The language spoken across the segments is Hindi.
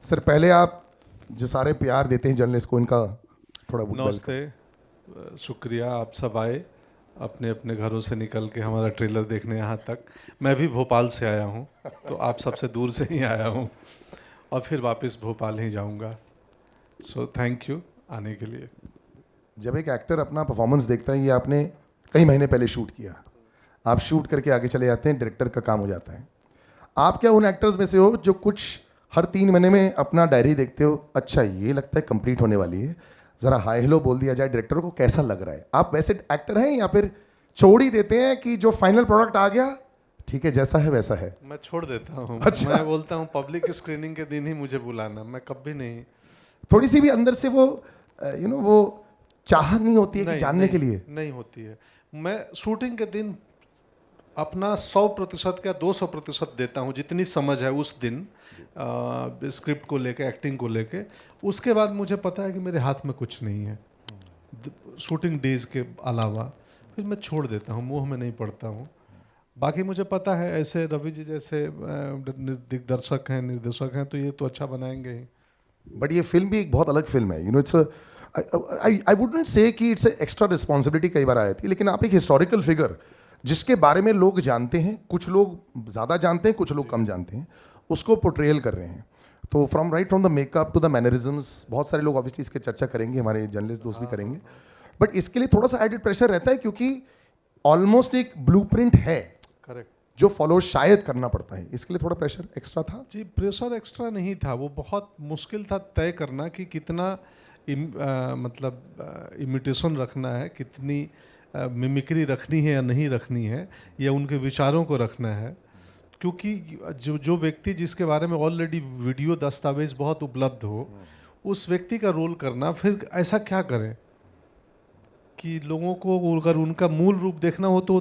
सर पहले आप जो सारे प्यार देते हैं जर्नलिस्ट को, इनका थोड़ा नमस्ते, शुक्रिया आप सब आए अपने अपने घरों से निकल के हमारा ट्रेलर देखने यहाँ तक। मैं भी भोपाल से आया हूँ, तो आप सबसे दूर से ही आया हूँ और फिर वापस भोपाल ही जाऊँगा। सो थैंक यू आने के लिए। जब एक एक्टर अपना परफॉर्मेंस देखता है, ये आपने कई महीने पहले शूट किया, आप शूट करके आगे चले जाते हैं, डायरेक्टर का काम हो जाता है। आप क्या उन एक्टर्स में से हो जो कुछ हर 3 महीने में अपना डायरी देखते हो, अच्छा ये लगता है कंप्लीट होने वाली है, ज़रा हाई हेलो बोल दिया जाए डायरेक्टर को, कैसा लग रहा है? आप वैसे एक्टर हैं या फिर छोड़ ही देते हैं कि जो फाइनल प्रोडक्ट आ गया ठीक है जैसा है वैसा है? मैं छोड़ देता हूँ। अच्छा। मैं बोलता हूँ पब्लिक स्क्रीनिंग के दिन ही मुझे बुलाना, मैं कभी नहीं। थोड़ी सी भी अंदर से वो वो चाहत नहीं होती है कि जानने के लिए? नहीं होती है। मैं शूटिंग के दिन अपना 100% या 200% देता हूँ, जितनी समझ है उस दिन स्क्रिप्ट को लेके, एक्टिंग को लेके। उसके बाद मुझे पता है कि मेरे हाथ में कुछ नहीं है शूटिंग डेज के अलावा, फिर मैं छोड़ देता हूँ, मुंह में नहीं पड़ता हूँ। बाकी मुझे पता है ऐसे रवि जी जैसे दिग्दर्शक हैं, निर्देशक हैं, तो ये तो अच्छा बनाएंगे ही। बट ये फिल्म भी एक बहुत अलग फिल्म है, इट्स आई वुडंट से कि इट्स एक्स्ट्रा रिस्पॉन्सिबिलिटी कई बार आ जाती है, लेकिन आप एक हिस्टोरिकल फिगर जिसके बारे में लोग जानते हैं, कुछ लोग ज़्यादा जानते हैं, कुछ लोग कम जानते हैं, उसको पोर्ट्रेयल कर रहे हैं। तो from the makeup to the mannerisms, बहुत सारे लोग ऑब्वियसली इसके चर्चा करेंगे, हमारे जर्नलिस्ट दोस्त भी करेंगे, बट इसके लिए थोड़ा सा एडिड प्रेशर रहता है क्योंकि ऑलमोस्ट एक ब्लूप्रिंट है करेक्ट, जो फॉलो शायद करना पड़ता है, इसके लिए थोड़ा प्रेशर एक्स्ट्रा था? जी प्रेशर एक्स्ट्रा नहीं था, वो बहुत मुश्किल था तय करना कि कितना मतलब इमिटेशन रखना है, कितनी मिमिक्री रखनी है या नहीं रखनी है, या उनके विचारों को रखना है। क्योंकि जो व्यक्ति जिसके बारे में ऑलरेडी वीडियो दस्तावेज बहुत उपलब्ध हो, उस व्यक्ति का रोल करना, फिर ऐसा क्या करें कि लोगों को अगर उनका मूल रूप देखना हो तो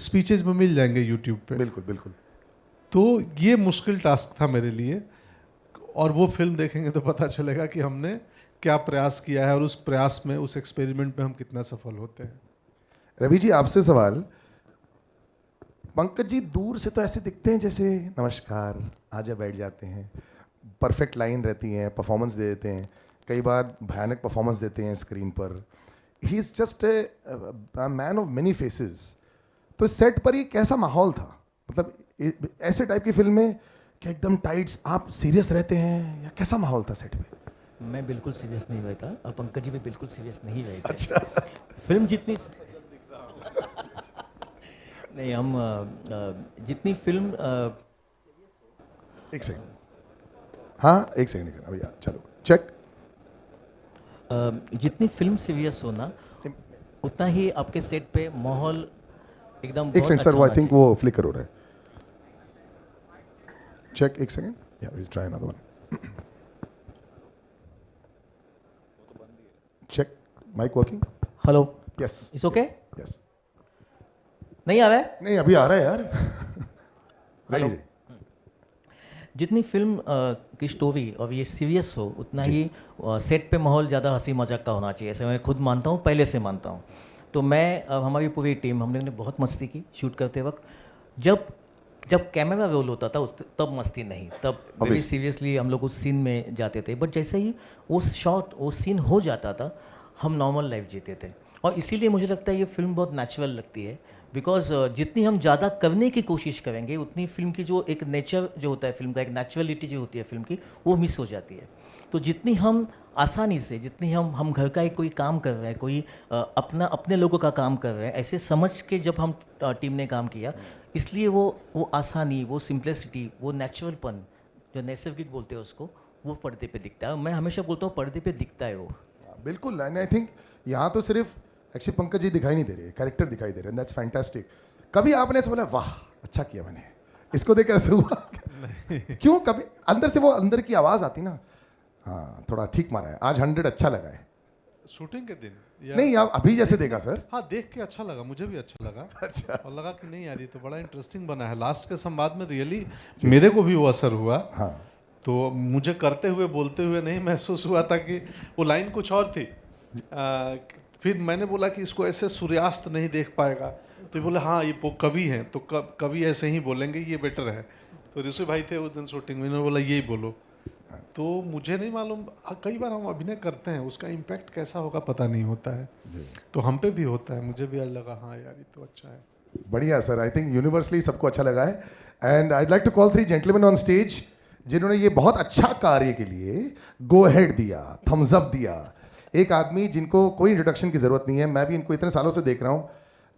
स्पीचेस में मिल जाएंगे यूट्यूब पे। बिल्कुल बिल्कुल। तो ये मुश्किल टास्क था मेरे लिए, और वो फिल्म देखेंगे तो पता चलेगा कि हमने क्या प्रयास किया है और उस प्रयास में, उस एक्सपेरिमेंट में हम कितना सफल होते हैं। रवि जी आपसे सवाल, पंकज जी दूर से तो ऐसे दिखते हैं जैसे नमस्कार आजा बैठ जाते हैं, परफेक्ट लाइन रहती हैं, परफॉर्मेंस दे देते हैं, कई बार भयानक परफॉर्मेंस देते हैं स्क्रीन पर। He is just a man of many faces. तो सेट पर ये कैसा माहौल था? मतलब ऐसे टाइप की फिल्म में क्या एकदम टाइट्स आप सीरियस रहते हैं या कैसा माहौल था सेट पे? मैं बिल्कुल सीरियस नहीं रहता और पंकज जी भी बिल्कुल सीरियस नहीं रहते। अच्छा। फिल्म जितनी नहीं, हम जितनी फिल्म एक सेकंड, हाँ एक सेकंड अभी चलो चेक। जितनी फिल्म सीरियस होना, उतना ही आपके सेट पे माहौल एकदम एक बहुत सेकंड अच्छा सर, वो आई होना थिंक चाहिए। वो फ्लिकर हो रहा है। चेक एक सेकंड, या will try another one. Check mic working? Hello, yes it's okay? Yes. नहीं आ रहा है? नहीं अभी आ रहा है यार। हेलो। रेडी। जितनी फिल्म की स्टोरी और ये सीरियस हो, उतना ही सेट पे माहौल ज़्यादा हंसी मजाक का होना चाहिए, ऐसे मैं खुद मानता हूँ, पहले से मानता हूँ। तो मैं हमारी पूरी टीम, हम लोग ने बहुत मस्ती की शूट करते वक्त। जब कैमरा रोल होता था तब मस्ती नहीं, तब वेरी सीरियसली हम लोग उस सीन में जाते थे। बट जैसे ही वो शॉट, वो सीन हो जाता था, हम नॉर्मल लाइफ जीते थे। और इसीलिए मुझे लगता है ये फिल्म बहुत नेचुरल लगती है, बिकॉज जितनी हम ज़्यादा करने की कोशिश करेंगे, उतनी फिल्म की जो एक नेचर जो होता है, फिल्म का एक नेचुरलिटी जो होती है फिल्म की, वो मिस हो जाती है। तो जितनी हम आसानी से, जितनी हम घर का एक कोई काम कर रहे हैं, कोई अपने लोगों का काम कर रहे हैं, ऐसे समझ के जब हम टीम ने काम किया, इसलिए वो आसानी, वो सिंप्लिसिटी, वो नेचुरलपन, जो नैसर्गिक बोलते हैं उसको, वो पर्दे पे दिखता है। मैं हमेशा बोलता हूँ पर्दे पे दिखता है वो। बिल्कुल, एंड आई थिंक यहाँ तो सिर्फ एक्चुअली पंकज जी दिखाई नहीं दे रहे, कैरेक्टर दिखाई दे रहे हैं, दैट्स फैंटास्टिक। कभी आपने ऐसे बोला वाह अच्छा किया मैंने, इसको देख ऐसे हुआ? क्यों? कभी अंदर से वो अंदर की आवाज़ आती ना, हाँ थोड़ा ठीक मारा है, आज 100 अच्छा लगा है शूटिंग के दिन नहीं आप अभी जैसे देखा सर? हाँ, देख के अच्छा लगा, मुझे भी अच्छा लगा। अच्छा। और लगा कि नहीं यार ये तो बड़ा इंटरेस्टिंग बना है। लास्ट के संवाद में रियली मेरे को भी वो असर हुआ। हाँ। तो मुझे करते हुए, बोलते हुए नहीं महसूस हुआ था कि वो लाइन कुछ और थी। फिर मैंने बोला कि इसको ऐसे सूर्यास्त नहीं देख पाएगा, तो ये बोले हाँ ये वो कवि हैं, तो कवि ऐसे ही बोलेंगे, ये बेटर है। तो ऋषि भाई थे उस दिन शूटिंग में, इन्होंने बोला यही बोलो। तो मुझे नहीं मालूम, कई बार हम अभिनय करते हैं, उसका इम्पैक्ट कैसा होगा पता नहीं होता है, तो हम पे भी होता है। मुझे भी आज लगा हाँ यार ये तो अच्छा है। बढ़िया सर, आई थिंक यूनिवर्सली सबको अच्छा लगा है। And I'd like to call 3 gentleman on stage जिन्होंने ये बहुत अच्छा कार्य के लिए गो अहेड दिया, थम्स अप दिया। एक आदमी जिनको कोई इंट्रोडक्शन की जरूरत नहीं है, मैं भी इनको इतने सालों से देख रहा हूँ।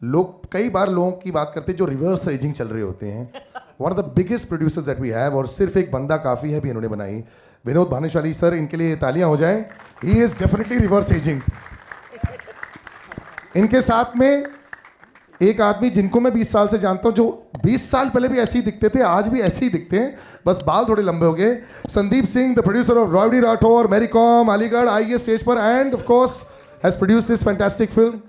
लोग कई बार लोगों की बात करते हैं जो रिवर्स एजिंग चल रहे होते हैं। One of the biggest producers that we have, और सिर्फ एक बंदा काफ़ी है भी इन्होंने बनाई। विनोद भानुशाली सर, इनके लिए तालियां हो जाएं। He is definitely reverse ageing. इनके साथ में एक आदमी जिनको मैं 20 साल से जानता हूं, जो 20 साल पहले भी ऐसे ही दिखते थे, आज भी ऐसे ही दिखते हैं, बस बाल थोड़े लंबे हो गए। Sandeep Singh, the producer of Rowdy Rathore, Mary Kom, Aligarh, आइए स्टेज पर, and of course has produced this fantastic film.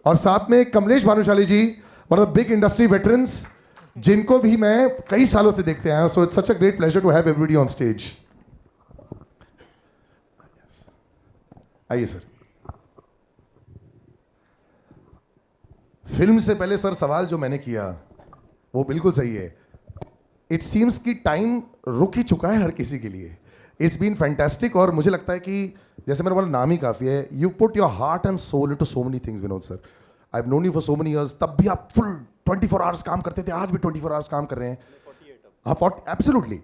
और साथ में Kamlesh Bhanushali ji, one of the big industry veterans, जिनको भी मैं कई सालों से देखते आया हूं। So it's such a great pleasure to have everybody on stage. आइए सर। फिल्म से पहले सर सवाल जो मैंने किया वो बिल्कुल सही है। इट सीम्स कि टाइम रुक ही चुका है हर किसी के लिए। इट्स बीन फैंटास्टिक, और मुझे लगता है कि जैसे मेरा बोला नाम ही काफ़ी है, you put your heart and soul into so many things Vinod sir. I have known you for so many years, तब भी आप फुल 24 आवर्स काम करते थे, आज भी 24 आवर्स काम कर रहे हैं। हाँ, एब्सोल्युटली।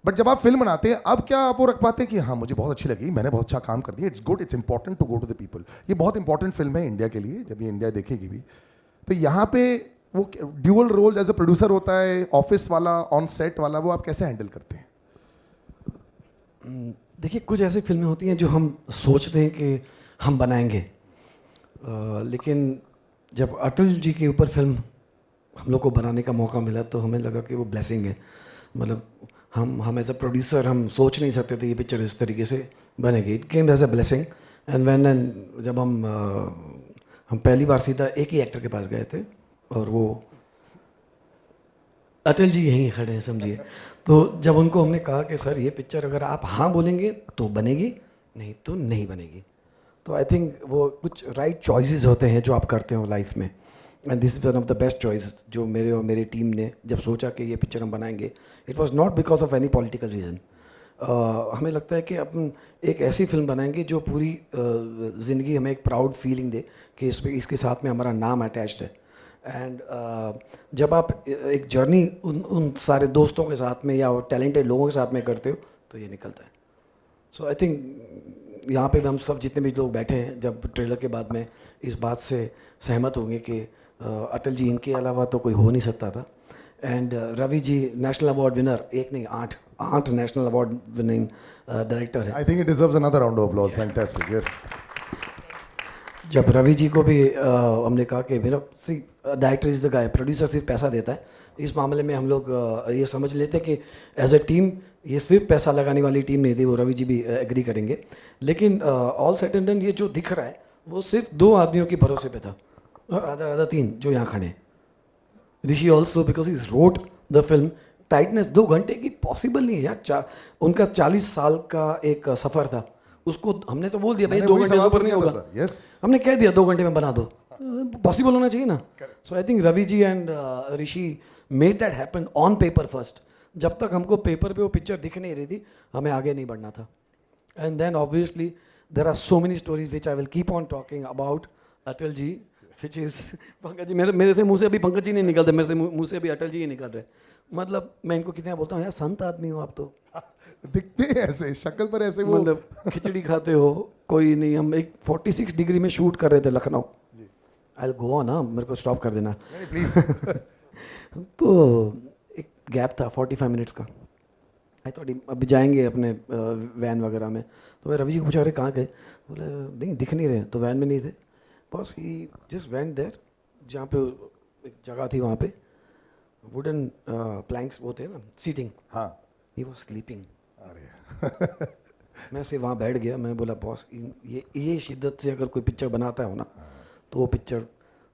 बट जब आप फिल्म बनाते हैं, अब क्या आप वो रख पाते हैं कि हाँ मुझे बहुत अच्छी लगी, मैंने बहुत अच्छा काम कर दिया, it's good, it's important to go to the people. ये बहुत इंपॉर्टेंट फिल्म है इंडिया के लिए, जब ये इंडिया देखेगी भी। तो यहाँ पे वो dual role as a producer होता है, ऑफिस वाला, ऑन सेट वाला, वो आप कैसे हैंडल करते हैं? देखिए, कुछ ऐसी फिल्में होती हैं जो हम सोचते हैं कि हम बनाएंगे, लेकिन जब अटल जी के ऊपर फिल्म हम लोग को बनाने का मौका मिला तो हमें लगा कि वो ब्लेसिंग है। मतलब हम एज अ प्रोड्यूसर हम सोच नहीं सकते थे ये पिक्चर इस तरीके से बनेगी। It came as a blessing. And जब हम पहली बार सीधा एक ही एक्टर के पास गए थे, और वो अटल जी यहीं खड़े हैं समझिए। तो जब उनको हमने कहा कि सर ये पिक्चर अगर आप हाँ बोलेंगे तो बनेगी, नहीं तो नहीं बनेगी। तो आई थिंक वो कुछ राइट चॉइसेस होते हैं जो आप करते हो लाइफ में, and this is one of the best choice जो मेरे और मेरी टीम ने जब सोचा कि ये पिक्चर हम बनाएंगे। It was not because of any political reason. हमें लगता है कि अपन एक ऐसी फिल्म बनाएंगे जो पूरी ज़िंदगी हमें एक प्राउड फीलिंग दे कि इसके साथ में हमारा नाम अटैच्ड है। एंड जब आप एक जर्नी उन सारे दोस्तों के साथ में या टैलेंटेड लोगों के साथ में करते हो तो ये निकलता है। सो आई थिंक यहाँ पे हम सब जितने भी लोग बैठे हैं, जब ट्रेलर के बाद में इस बात से सहमत होंगे कि अटल जी इनके अलावा तो कोई हो नहीं सकता था। And Ravi ji national award winner, एक नहीं 8 नेशनल अवार्ड विनिंग डायरेक्टर है। I think it deserves another round of applause. Fantastic, yes. जब रवि जी को भी हमने कहा कि मेरा see director is the guy, producer सिर्फ पैसा देता है। इस मामले में हम लोग ये समझ लेते हैं कि एज ए टीम ये सिर्फ पैसा लगाने वाली टीम नहीं थी, वो रवि जी भी एग्री करेंगे। लेकिन ऑल सेट एंड डन ये जो दिख रहा है वो सिर्फ 2 आदमियों के भरोसे पे था, और आधा 3 जो यहाँ खड़े हैं। Rishi also because is wrote the film. Tightness 2 घंटे की पॉसिबल नहीं है यार। उनका 40 साल का एक सफ़र था, उसको हमने तो बोल दिया भाई 2 घंटे से ऊपर नहीं होगा। यस, हमने कह दिया 2 घंटे में बना दो, पॉसिबल होना चाहिए ना। So I think Ravi ji and Rishi made that happen on paper first. जब तक हमको पेपर पे वो पिक्चर दिख नहीं रही थी, हमें आगे नहीं बढ़ना था। And then obviously there are so many stories which I will keep on talking about Atal ji, which is Pankaj ji. मेरे से मुँह से अभी पंकज जी नहीं निकलते, मेरे से मुँह से अभी अटल जी ही निकल रहे। मतलब मैं इनको कितना बोलता हूँ यार, संत आदमी हो आप तो, दिखते हैं ऐसे, शक्ल पर ऐसे वो। मतलब खिचड़ी खाते हो कोई नहीं। हम एक 46 डिग्री में शूट कर रहे थे लखनऊ। आई गो ऑन, ना मेरे को स्टॉप कर देना प्लीज। तो एक गैप था 45 मिनट्स का। आई थॉट अभी जाएंगे अपने वैन वगैरह में। तो मैं रवि जी को पूछा रहे कहाँ गए, बोले नहीं दिख नहीं रहे, तो वैन में नहीं थे। बस ही जस्ट वेंट देयर, जहाँ पे एक जगह थी वहाँ पे वुडन प्लैंक्स वो थे ना सीटिंग, हाँ, ही वाज स्लीपिंग। अरे मैं से वहाँ बैठ गया। मैं बोला बॉस ये शिद्दत से अगर कोई पिक्चर बनाता है ना, तो वो पिक्चर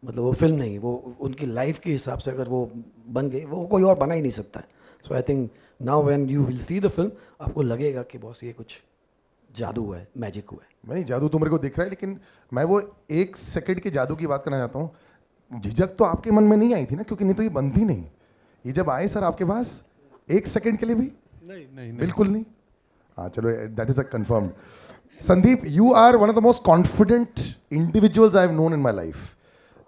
मतलब वो फिल्म नहीं, वो उनकी लाइफ के हिसाब से अगर वो बन गई, वो कोई और बना ही नहीं सकता है। So I think now when you will see the film, आपको लगेगा कि बॉस ये कुछ जादू हुआ है, मैजिक हुआ है। नहीं, जादू तो मेरे को दिख रहा है, लेकिन मैं वो 1 सेकंड के जादू की बात करना चाहता हूँ। झिझक तो आपके मन में नहीं आई थी ना, क्योंकि नहीं तो ये बनती नहीं। ये जब आए सर आपके पास 1 सेकंड के लिए भी नहीं, बिल्कुल नहीं। हाँ चलो, that is a confirmed. Sandeep, you are one of the most confident individuals I've known in my life.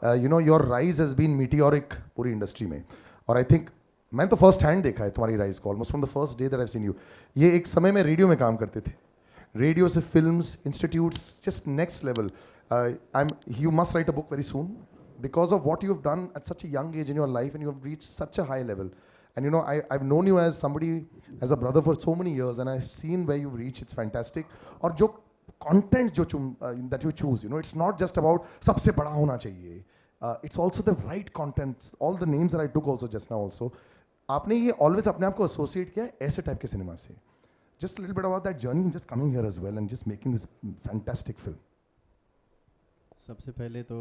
You know, your rise has been meteoric पूरी इंडस्ट्री में. और I think मैंने तो फर्स्ट हैंड देखा है तुम्हारी राइज को, almost from the first day that I seen you. ये एक समय में रेडियो में काम करते थे, रेडियो से films, institutes, just next level. You must write a book very soon because of what you've done at such a young age in your life, and you have reached such a high level. And you know, I've known you as somebody, as a brother for so many years, and I've seen where you've reached. It's fantastic. और जो content जो that you choose, you know, it's not just about सबसे बड़ा होना चाहिए. It's also the right contents. All the names that I took also just now also. आपने ये always अपने आप को associate किया है ऐसे type के सिनेमा से. Just a little bit about that journey, just coming here as well and just making this fantastic film. सबसे पहले तो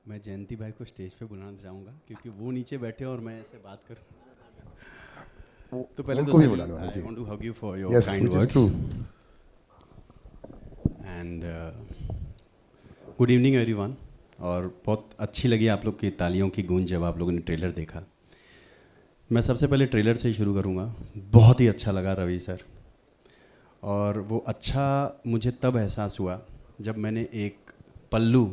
मैं जयंती भाई को स्टेज पे बुलाना चाहूँगा, क्योंकि वो नीचे बैठे और मैं ऐसे बात करूँ. तो पहले उनको तो भी सर, बुलाना है, I ji. want to hug you for your Yes, kind which is words. true. And good evening everyone. और बहुत अच्छी लगी आप लोग की तालियों की गूंज जब आप लोगों ने ट्रेलर देखा. मैं सबसे पहले ट्रेलर से ही शुरू करूँगा. बहुत ही अच्छा लगा रवि सर, और वो अच्छा मुझे तब एहसास हुआ जब मैंने एक पल्लू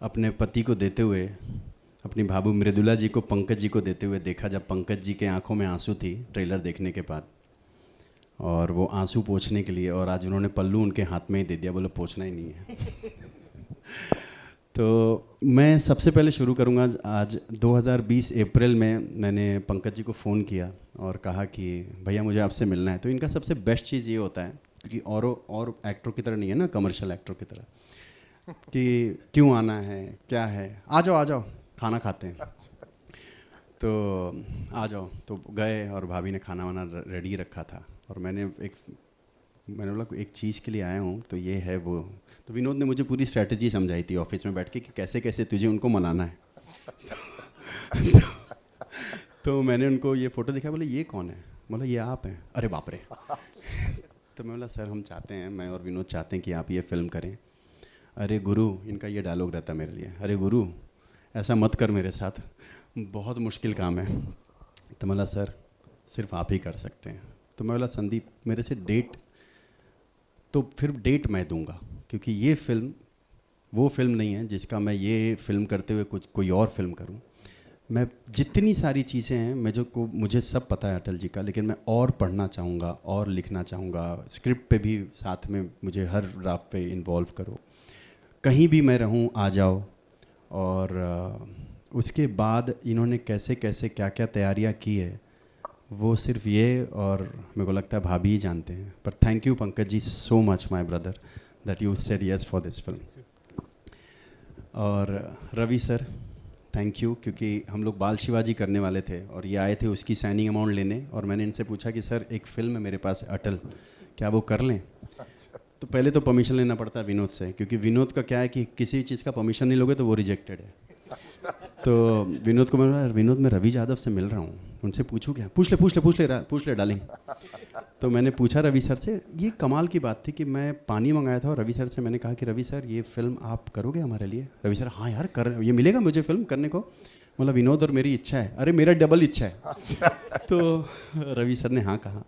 अपने पति को देते हुए, अपनी भाभी मृदुला जी को पंकज जी को देते हुए देखा, जब पंकज जी के आंखों में आंसू थी ट्रेलर देखने के बाद, और वो आंसू पोंछने के लिए, और आज उन्होंने पल्लू उनके हाथ में ही दे दिया, बोले पोंछना ही नहीं है. तो मैं सबसे पहले शुरू करूँगा. आज 2020 अप्रैल में मैंने पंकज जी को फ़ोन किया और कहा कि भैया मुझे आपसे मिलना है. तो इनका सबसे बेस्ट चीज़ ये होता है, क्योंकि और एक्टरों की तरह नहीं है ना, कमर्शियल एक्टरों की तरह, कि क्यों आना है, क्या है, आ जाओ खाना खाते हैं. तो आ जाओ. तो गए और भाभी ने खाना वाना रेडी रखा था, और मैंने बोला एक चीज़ के लिए आया हूँ, तो ये है वो. तो विनोद ने मुझे पूरी स्ट्रैटेजी समझाई थी ऑफिस में बैठ के कि कैसे कैसे तुझे उनको मनाना है. तो मैंने उनको ये फ़ोटो दिखा, बोले ये कौन है? बोला ये आप हैं. अरे बाप रे. तो मैं बोला सर हम चाहते हैं, मैं और विनोद चाहते हैं कि आप ये फिल्म करें. अरे गुरु, इनका ये डायलॉग रहता मेरे लिए, अरे गुरु ऐसा मत कर मेरे साथ, बहुत मुश्किल काम है. तो बोला सर सिर्फ आप ही कर सकते हैं. तो मैं बोला संदीप मेरे से डेट, तो फिर डेट मैं दूंगा, क्योंकि ये फिल्म वो फिल्म नहीं है जिसका मैं ये फिल्म करते हुए कोई और फिल्म करूं. मैं जितनी सारी चीज़ें हैं मुझे सब पता है अटल जी का, लेकिन मैं और पढ़ना चाहूँगा और लिखना चाहूँगा. स्क्रिप्ट पे भी साथ में मुझे हर ड्राफ्ट पे इन्वॉल्व करो, कहीं भी मैं रहूं आ जाओ. और उसके बाद इन्होंने कैसे कैसे क्या क्या तैयारियां की है वो सिर्फ ये और मेरे को लगता है भाभी ही जानते हैं. पर thank you Pankaj ji so much my brother that you said yes for this film. और रवि सर थैंक यू, क्योंकि हम लोग बाल शिवाजी करने वाले थे और ये आए थे उसकी साइनिंग अमाउंट लेने, और मैंने इनसे पूछा कि सर एक फ़िल्म है मेरे पास अटल, क्या वो कर लें? तो पहले तो परमिशन लेना पड़ता है विनोद से, क्योंकि विनोद का क्या है कि किसी चीज़ का परमिशन नहीं लोगे तो वो रिजेक्टेड है. तो विनोद को मैं विनोद मैं रवि यादव से मिल रहा हूँ, उनसे पूछूँ क्या? पूछ ले डार्लिंग. तो मैंने पूछा रवि सर से. ये कमाल की बात थी कि मैं पानी मंगाया था और रवि सर से मैंने कहा कि रवि सर ये फिल्म आप करोगे हमारे लिए? रवि सर हाँ यार ये मिलेगा मुझे फिल्म करने को. मतलब विनोद और मेरी इच्छा है. अरे मेरा डबल इच्छा है. तो रवि सर ने हाँ कहा.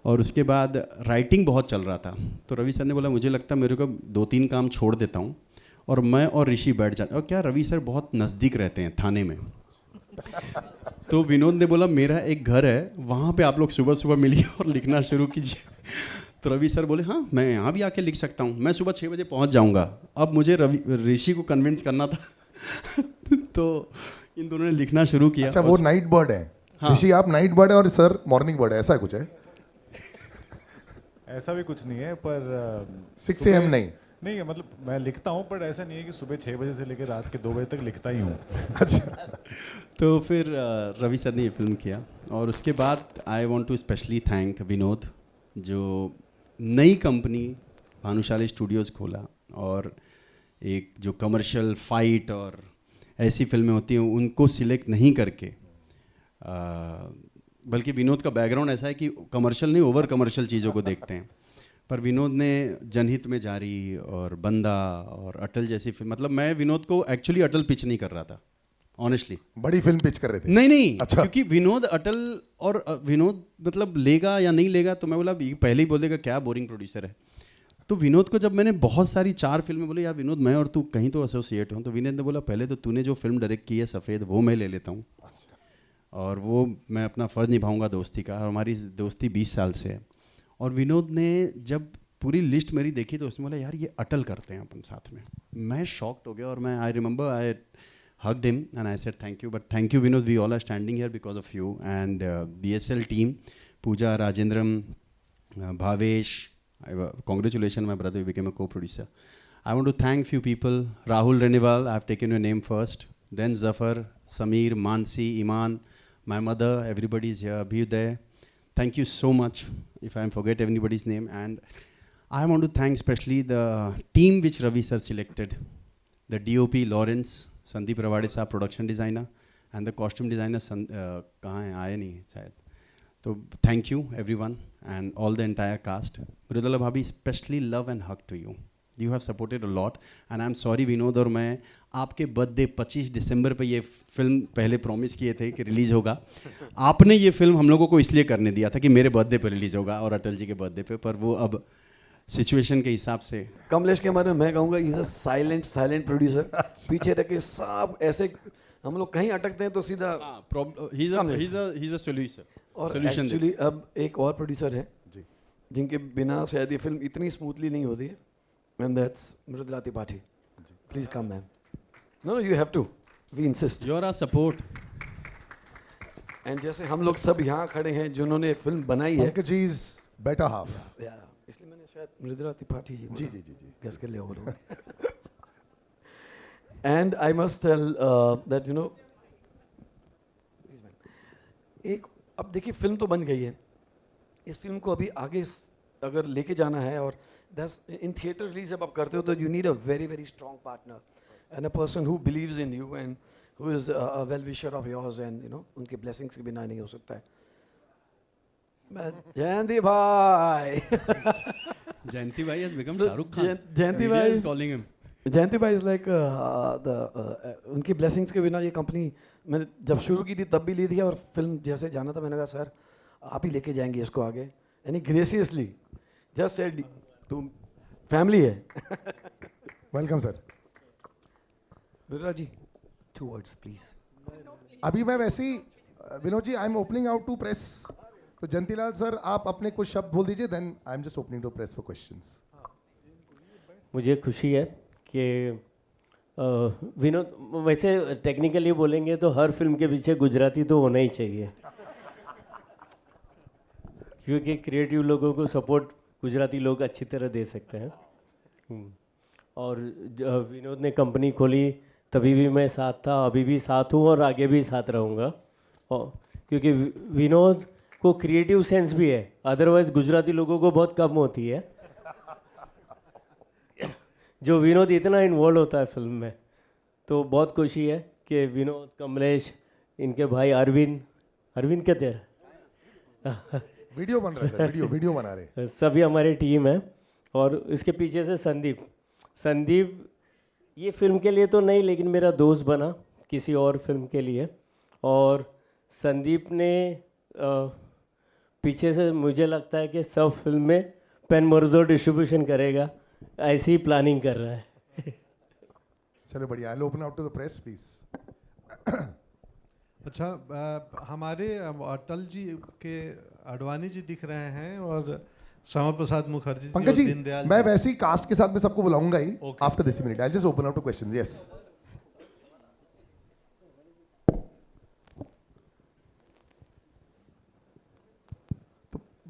और उसके बाद राइटिंग बहुत चल रहा था, तो रवि सर ने बोला मुझे लगता है मेरे को 2-3 काम छोड़ देता हूँ और मैं और ऋषि बैठ जाते. और क्या रवि सर बहुत नज़दीक रहते हैं थाने में. तो विनोद ने बोला मेरा एक घर है वहाँ पे आप लोग सुबह सुबह मिलिए और लिखना शुरू कीजिए. तो रवि सर बोले हाँ मैं यहाँ भी आके लिख सकता हूँ, मैं सुबह 6 बजे पहुँच जाऊँगा. अब मुझे ऋषि को कन्विंस करना था. तो इन दोनों ने लिखना शुरू किया. अच्छा वो नाइट बर्ड है. हाँ. ऋषि आप नाइट बर्ड है और सर मॉर्निंग बर्ड है, ऐसा कुछ है? ऐसा भी कुछ नहीं है, पर 6 AM नहीं. नहीं मतलब मैं लिखता हूँ, पर ऐसा नहीं है कि सुबह 6 बजे से लेकर रात के 2 बजे तक लिखता ही हूँ. अच्छा. तो फिर रवि सर ने ये फिल्म किया. और उसके बाद I want to specially thank Vinod, जो नई कंपनी भानुशाली स्टूडियोज़ खोला और एक जो कमर्शियल फाइट और ऐसी फिल्में होती हैं उनको सिलेक्ट नहीं करके, बल्कि विनोद का बैकग्राउंड ऐसा है कि कमर्शियल नहीं ओवर कमर्शियल चीज़ों को देखते हैं. पर विनोद ने जनहित में जारी और बंदा और अटल जैसी फिल्म, मतलब मैं विनोद को एक्चुअली अटल पिच नहीं कर रहा था, ऑनेस्टली। बड़ी फिल्म पिच कर रहे थे? नहीं नहीं, अच्छा। क्योंकि विनोद अटल और विनोद मतलब लेगा या नहीं लेगा, तो मैं बोला ये पहले ही बोल देगा क्या बोरिंग प्रोड्यूसर है। तो विनोद को जब मैंने बहुत सारी 4 फिल्में बोले यार विनोद मैं और तू कहीं तो एसोसिएट हूँ, तो विनोद ने बोला पहले तो तूने जो फिल्म डायरेक्ट की है सफ़ेद वो मैं ले लेता हूँ, और वो मैं अपना फ़र्ज़ निभाऊंगा दोस्ती का, और हमारी दोस्ती 20 साल से है। और विनोद ने जब पूरी लिस्ट मेरी देखी तो उसने बोला यार ये अटल करते हैं अपन साथ में। मैं शॉक्ड हो गया, और मैं I remember I hugged him and I said thank you, but thank you Vinod, we all are standing here because of you and BSL team, Pooja, Rajendram, Bhavesh, congratulations my brother, you became a co-producer. I want to thank few people. Rahul Renival, I have taken your name first, then Zafar, Sameer, Mansi, Iman, my mother, everybody is here, Abhyuday. Thank you so much if I forget anybody's name. And I want to thank especially the team which Ravi sir selected, the DOP Lawrence, Sandeep Rawade साहब production designer, and the costume designer कहाँ हैं, आए नहीं शायद। तो thank you everyone and all the entire cast. Mridula भाभी specially love and hug to you, you have supported a lot and I am sorry Vinod, और मैं आपके बर्थडे 25 दिसंबर पे ये फिल्म पहले प्रॉमिस किए थे कि रिलीज़ होगा। आपने ये फिल्म हम लोगों को इसलिए करने दिया था कि मेरे बर्थडे पे रिलीज़ होगा और अटल जी के बर्थडे पे, पर वो अब सिचुएशन के हिसाब से। कमलेश के बारे में मैं कहूँगा इज अ साइलेंट प्रोड्यूसर। पीछे रखे सब ऐसे हम लोग कहीं अटकते हैं तो सीधा सोल्यूशन। और एक्चुअली अब एक और प्रोड्यूसर है जी जिनके बिना शायद ये फिल्म इतनी स्मूथली नहीं होती है, and that's Mridula Tripathi. Please come ma'am. No you have to, we insist. Your our support. And जैसे हम लोग सब यहाँ खड़े हैं जिन्होंने फिल्म बनाई है, Pankaj ji is better half. इसलिए मैंने शायद मृदुला त्रिपाठी जी जी जी जी जी गेस कर लिया होगा। And I must tell that you know, एक अब देखिए फिल्म तो बन गई है, इस फिल्म को अभी आगे अगर लेके जाना है, और दैट्स इन थिएटर रिलीज जब आप करते हो तो you need a very very strong partner and a person who believes in you and who is a well wisher of yours, and you know उनके ब्लेसिंग्स के बिना नहीं हो सकता है। जयंती भाई जयंती भाई has become So, Shahrukh Khan. Jayanti Media bhai is is- calling him. जयंती भाई इज लाइक उनकी ब्लेसिंग्स के बिना ये कंपनी मैंने जब शुरू की थी तब भी ली थी, और फिल्म जैसे जाना था मैंने कहा सर आप ही लेके जाएंगे इसको आगे, यानी ग्रेसियसली जस्ट सेड तू फैमिली है। Welcome sir. Vira ji 2 words please. अभी मैं वैसे ही Vinod ji I am opening out to press, तो जयंतीलाल सर आप अपने कुछ शब्द बोल दीजिए, then I am just opening to press for questions. मुझे खुशी है कि विनोद, वैसे टेक्निकली बोलेंगे तो हर फिल्म के पीछे गुजराती तो होना ही चाहिए, क्योंकि क्रिएटिव लोगों को सपोर्ट गुजराती लोग अच्छी तरह दे सकते हैं। और विनोद ने कंपनी खोली तभी भी मैं साथ था, अभी भी साथ हूँ और आगे भी साथ रहूँगा, और क्योंकि विनोद को क्रिएटिव सेंस भी है, अदरवाइज गुजराती लोगों को बहुत कम होती है, जो विनोद इतना इन्वॉल्व होता है फिल्म में। तो बहुत खुशी है कि विनोद, कमलेश, इनके भाई अरविंद कहते हैं वीडियो बन रहा है सर, वीडियो बना रहे। सभी हमारी टीम है, और इसके पीछे से संदीप ये फिल्म के लिए तो नहीं लेकिन मेरा दोस्त बना किसी और फिल्म के लिए, और संदीप ने पीछे से मुझे लगता है कि सब फिल्म में पेन मर्दो डिस्ट्रीब्यूशन करेगा, ऐसी ही प्लानिंग कर रहा है। चलो बढ़िया, I will open out to the press please. अच्छा, हमारे अटल जी के आडवाणी जी दिख रहे हैं और श्यामा प्रसाद मुखर्जी जी पंकज और जी दीनदयाल मैं जी। वैसे ही कास्ट के साथ में सबको बुलाऊंगा ही Okay. After this minute. I just open out to questions. Yes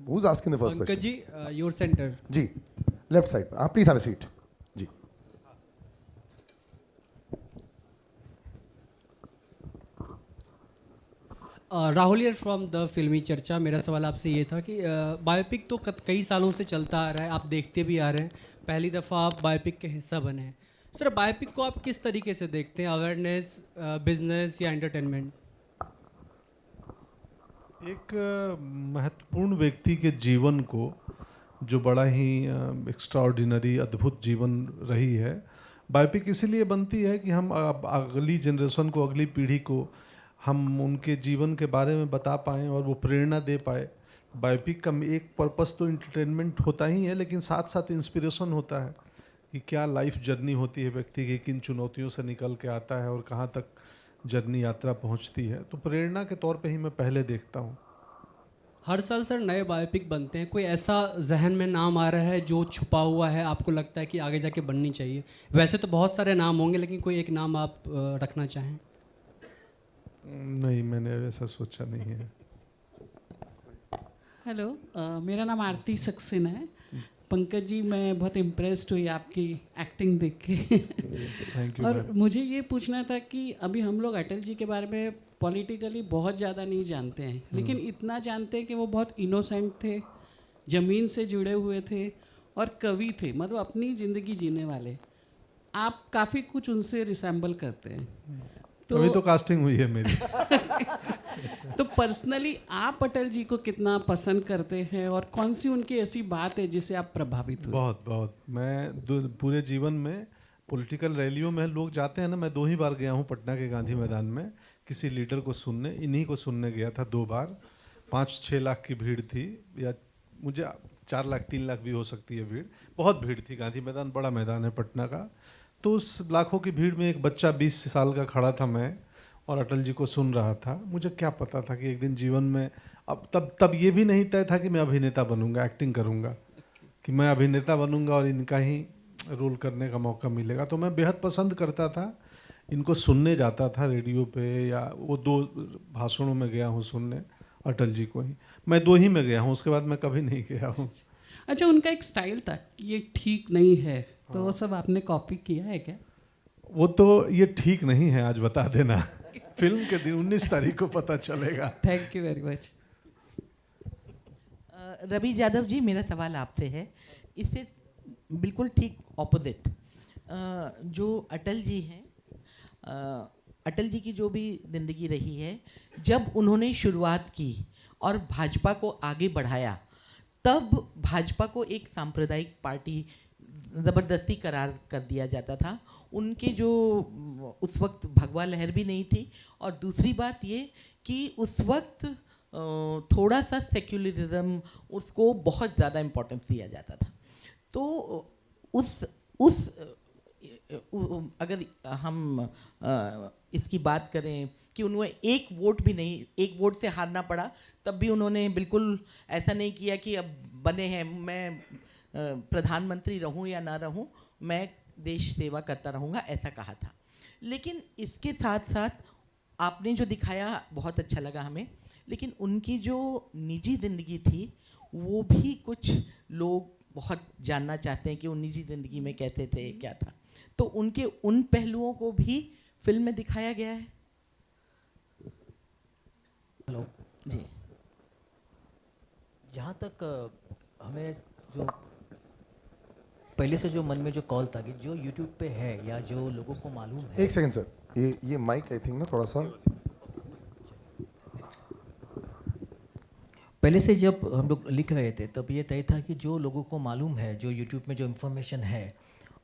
who is asking the first Pankaj question? जी योर सेंटर। जी लेफ्ट साइड, आप प्लीज हैव अ सीट। जी Rahul here from the Filmi Charcha. मेरा सवाल आपसे ये था कि बायोपिक तो कई सालों से चलता आ रहा है, आप देखते भी आ रहे हैं, पहली दफ़ा आप बायोपिक के हिस्सा बने हैं। सर बायोपिक को आप किस तरीके से देखते हैं, अवेयरनेस, बिजनेस या एंटरटेनमेंट? एक महत्वपूर्ण व्यक्ति के जीवन को, जो बड़ा ही एक्स्ट्राऑर्डिनरी अद्भुत जीवन रही है, बायोपिक इसीलिए बनती है कि हम अगली जनरेशन को, अगली पीढ़ी को हम उनके जीवन के बारे में बता पाएँ और वो प्रेरणा दे पाए। बायोपिक का एक पर्पस तो एंटरटेनमेंट होता ही है, लेकिन साथ साथ इंस्पिरेशन होता है कि क्या लाइफ जर्नी होती है व्यक्ति की, किन चुनौतियों से निकल के आता है और कहाँ तक जर्नी यात्रा पहुँचती है। तो प्रेरणा के तौर पे ही मैं पहले देखता हूँ। हर साल सर नए बायोपिक बनते हैं, कोई ऐसा जहन में नाम आ रहा है जो छुपा हुआ है, आपको लगता है कि आगे जाके बननी चाहिए? वैसे तो बहुत सारे नाम होंगे, लेकिन कोई एक नाम आप रखना चाहें? नहीं, मैंने ऐसा सोचा नहीं है। हेलो, मेरा नाम आरती सक्सेना है। पंकज जी, मैं बहुत इम्प्रेस्ड हुई आपकी एक्टिंग देख के। Thank you. और मुझे ये पूछना था कि अभी हम लोग अटल जी के बारे में पॉलिटिकली बहुत ज़्यादा नहीं जानते हैं, लेकिन इतना जानते हैं कि वो बहुत इनोसेंट थे, ज़मीन से जुड़े हुए थे और कवि थे, मतलब अपनी ज़िंदगी जीने वाले। आप काफ़ी कुछ उनसे रिसेंबल करते हैं। अभी तो कास्टिंग हुई है मेरी। तो पर्सनली आप अटल जी को कितना पसंद करते हैं और कौन सी उनकी ऐसी बात है जिससे आप प्रभावित हुए? बहुत बहुत। मैं पूरे जीवन में पॉलिटिकल रैलियों में लोग जाते हैं ना, मैं 2 ही बार गया हूँ पटना के गांधी मैदान में किसी लीडर को सुनने। इन्हीं को सुनने गया था 2 बार। 5-6 लाख की भीड़ थी, या मुझे 4 लाख 3 लाख भी हो सकती है भीड़। बहुत भीड़ थी। गांधी मैदान बड़ा मैदान है पटना का। तो उस लाखों की भीड़ में एक बच्चा 20 साल का खड़ा था, मैं, और अटल जी को सुन रहा था। मुझे क्या पता था कि एक दिन जीवन में, अब तब ये भी नहीं तय था कि मैं अभिनेता बनूंगा, एक्टिंग करूंगा, कि मैं अभिनेता बनूंगा और इनका ही रोल करने का मौका मिलेगा। तो मैं बेहद पसंद करता था, इनको सुनने जाता था रेडियो पे, या वो 2 भाषणों में गया हूँ सुनने अटल जी को ही। मैं 2 ही में गया हूँ, उसके बाद मैं कभी नहीं गया हूँ। अच्छा, उनका एक स्टाइल था, ये ठीक नहीं है, तो वो सब आपने कॉपी किया है क्या? वो तो ये ठीक नहीं है, आज बता देना। फिल्म के दिन 19 तारीख को पता चलेगा। Thank you very much. Ravi Yadav ji, मेरा सवाल आपसे है, इससे बिल्कुल ठीक ऑपोजिट। जो अटल जी हैं, अटल जी की जो भी ज़िंदगी रही है, जब उन्होंने शुरुआत की और भाजपा को आगे बढ़ाया, तब भाजपा को एक सांप्रदायिक पार्टी ज़बरदस्ती करार कर दिया जाता था। उनके जो उस वक्त भगवा लहर भी नहीं थी, और दूसरी बात ये कि उस वक्त थोड़ा सा सेक्युलरिज्म, उसको बहुत ज़्यादा इम्पोर्टेंस दिया जाता था। तो उस अगर हम इसकी बात करें कि उन्हें एक वोट भी नहीं, एक वोट से हारना पड़ा, तब भी उन्होंने बिल्कुल ऐसा नहीं किया कि अब बने हैं, मैं प्रधानमंत्री रहूं या ना रहूं, मैं देश सेवा करता रहूंगा, ऐसा कहा था। लेकिन इसके साथ साथ आपने जो दिखाया बहुत अच्छा लगा हमें, लेकिन उनकी जो निजी ज़िंदगी थी वो भी कुछ लोग बहुत जानना चाहते हैं कि वो निजी ज़िंदगी में कैसे थे, क्या था। तो उनके उन पहलुओं को भी फिल्म में दिखाया गया है। हेलो जी। जहाँ तक हमें जो पहले से जो मन में जो कॉल था कि जो YouTube पे है या जो लोगों को मालूम है। एक सेकंड सर, ये माइक आई थिंक ना थोड़ा सा, पहले से जब हम लोग लिख रहे थे तब ये तय था कि जो लोगों को मालूम है, जो YouTube में जो इन्फॉर्मेशन है,